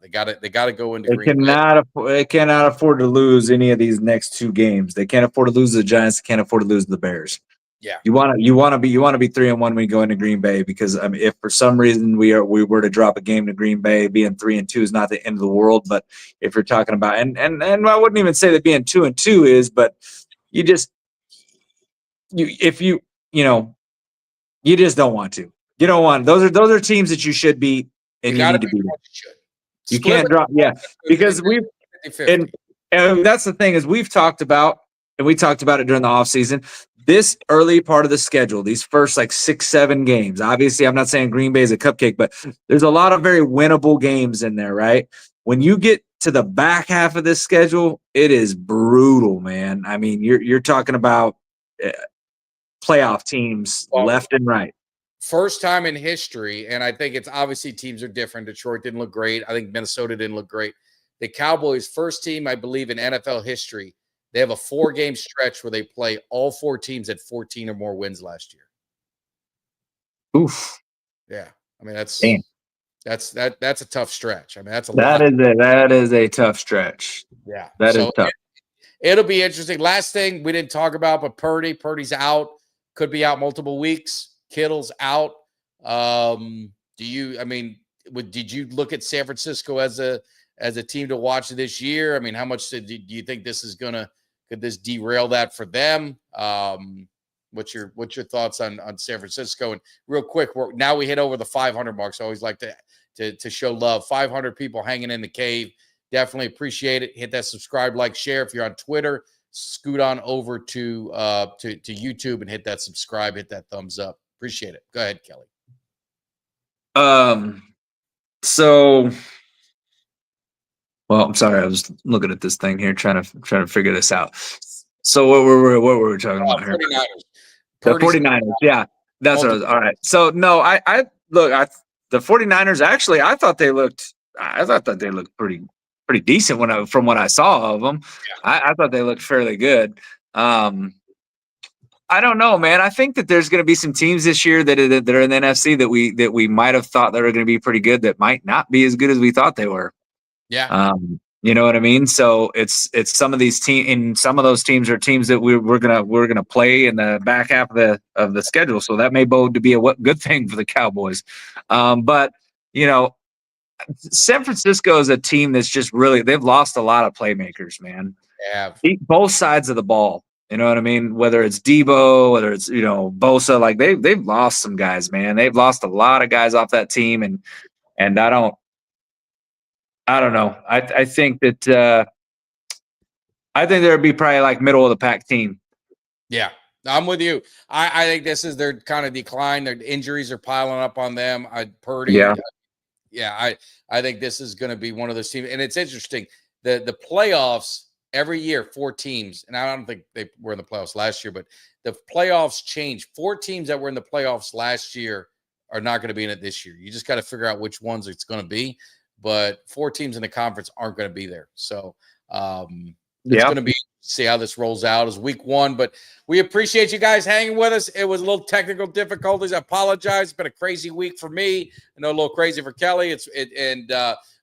They got to go into Green Bay. They cannot afford to lose any of these next two games. They can't afford to lose to the Giants. They can't afford to lose to the Bears. Yeah, you want to be 3-1 when you go into Green Bay, because if for some reason we were to drop a game to Green Bay, being 3-2 is not the end of the world. But if you're talking about and I wouldn't even say that being 2-2 is, but you just you just don't want to. You don't want those are teams that you should beat, and you need to beat them. You can't drop, because and that's the thing is we've talked about, and we talked about it during the offseason. This early part of the schedule, these first 6-7 games. Obviously, I'm not saying Green Bay is a cupcake, but there's a lot of very winnable games in there, right? When you get to the back half of this schedule, it is brutal, man. I mean, you're talking about playoff teams left and right. First time in history, and I think it's obviously teams are different. Detroit didn't look great. I think Minnesota didn't look great. The Cowboys, first team, I believe, in NFL history, they have a 4-game stretch where they play all 4 teams at 14 or more wins last year. Oof. Yeah. I mean, that's a tough stretch. I mean, that's a lot. That is a tough stretch. Yeah. That is tough. It'll be interesting. Last thing we didn't talk about, but Purdy's out. Could be out multiple weeks. Kittle's out. Did you look at San Francisco as a team to watch this year? I mean, how much do you think this is could this derail that for them? What's your thoughts on San Francisco? And real quick, now we hit over the 500 mark. So I always like to show love. 500 people hanging in the cave. Definitely appreciate it. Hit that subscribe, like, share. If you're on Twitter, scoot on over to YouTube and hit that subscribe, hit that thumbs up. Appreciate it. Go ahead, Kelly. Well, I'm sorry. I was looking at this thing here, trying to figure this out. So what were we talking about here? 49ers. The 49ers. Yeah, that's what I was. All right. So no, the 49ers, actually, I thought they looked pretty decent from what I saw of them. Yeah. I thought they looked fairly good. I don't know, man. I think that there's going to be some teams this year that are in the NFC that we might have thought they were going to be pretty good that might not be as good as we thought they were. Yeah. You know what I mean? So it's some of these teams, and some of those teams are teams that we're gonna play in the back half of the schedule. So that may bode to be a good thing for the Cowboys. But San Francisco is a team that's just they've lost a lot of playmakers, man. Yeah. Both sides of the ball. You know what I mean? Whether it's Debo, whether it's Bosa, they've lost some guys, man. They've lost a lot of guys off that team, and I don't know. I think that there'd be probably middle of the pack team. Yeah, I'm with you. I think this is their kind of decline. Their injuries are piling up on them. Purdy. Yeah. I think this is going to be one of those teams. And it's interesting. The playoffs every year, 4 teams, and I don't think they were in the playoffs last year, but the playoffs change. 4 teams that were in the playoffs last year are not going to be in it this year. You just got to figure out which ones it's going to be. But 4 teams in the conference aren't going to be there. So, It's going to be see how this rolls out as week 1, but we appreciate you guys hanging with us. It was a little technical difficulties. I apologize. It's been a crazy week for me. I know a little crazy for Kelly.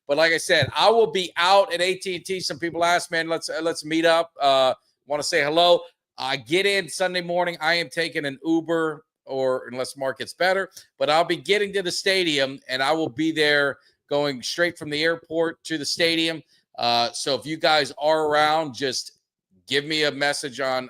But like I said, I will be out at AT&T. Some people asked, man, let's meet up. Want to say hello. I get in Sunday morning. I am taking an Uber, or unless Mark gets better, but I'll be getting to the stadium, and I will be there going straight from the airport to the stadium. So if you guys are around, just give me a message on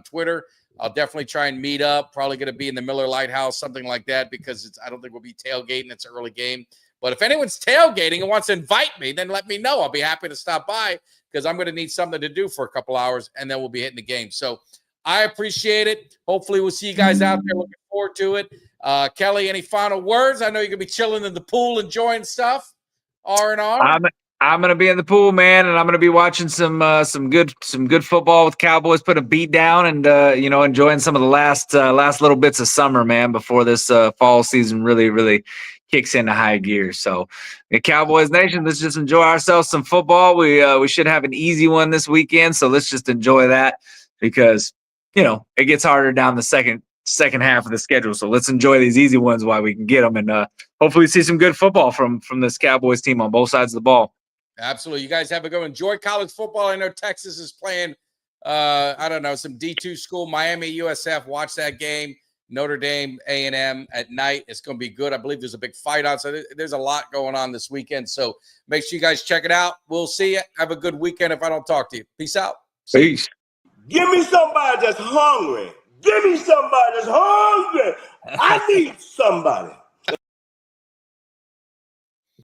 Twitter. I'll definitely try and meet up. Probably going to be in the Miller Lighthouse, something like that, because I don't think we'll be tailgating. It's an early game. But if anyone's tailgating and wants to invite me, then let me know. I'll be happy to stop by, because I'm going to need something to do for a couple hours, and then we'll be hitting the game. So I appreciate it. Hopefully we'll see you guys out there. Looking forward to it. Kelly, any final words? I know you're going to be chilling in the pool, enjoying stuff. R&R. I'm gonna be in the pool, man, and I'm gonna be watching some good football with Cowboys. Put a beat down, and enjoying some of the last little bits of summer, man, before this fall season really kicks into high gear. So, the Cowboys Nation, let's just enjoy ourselves some football. We should have an easy one this weekend, so let's just enjoy that, because it gets harder down the second half of the schedule. So let's enjoy these easy ones while we can get them, and hopefully see some good football from this Cowboys team on both sides of the ball. Absolutely. You guys have a go. Enjoy college football. I know Texas is playing, some D2 school, Miami USF. Watch that game. Notre Dame, A&M at night. It's going to be good. I believe there's a big fight on. So there's a lot going on this weekend. So make sure you guys check it out. We'll see you. Have a good weekend if I don't talk to you. Peace out. Peace. Give me somebody that's hungry. Give me somebody that's hungry. I need somebody.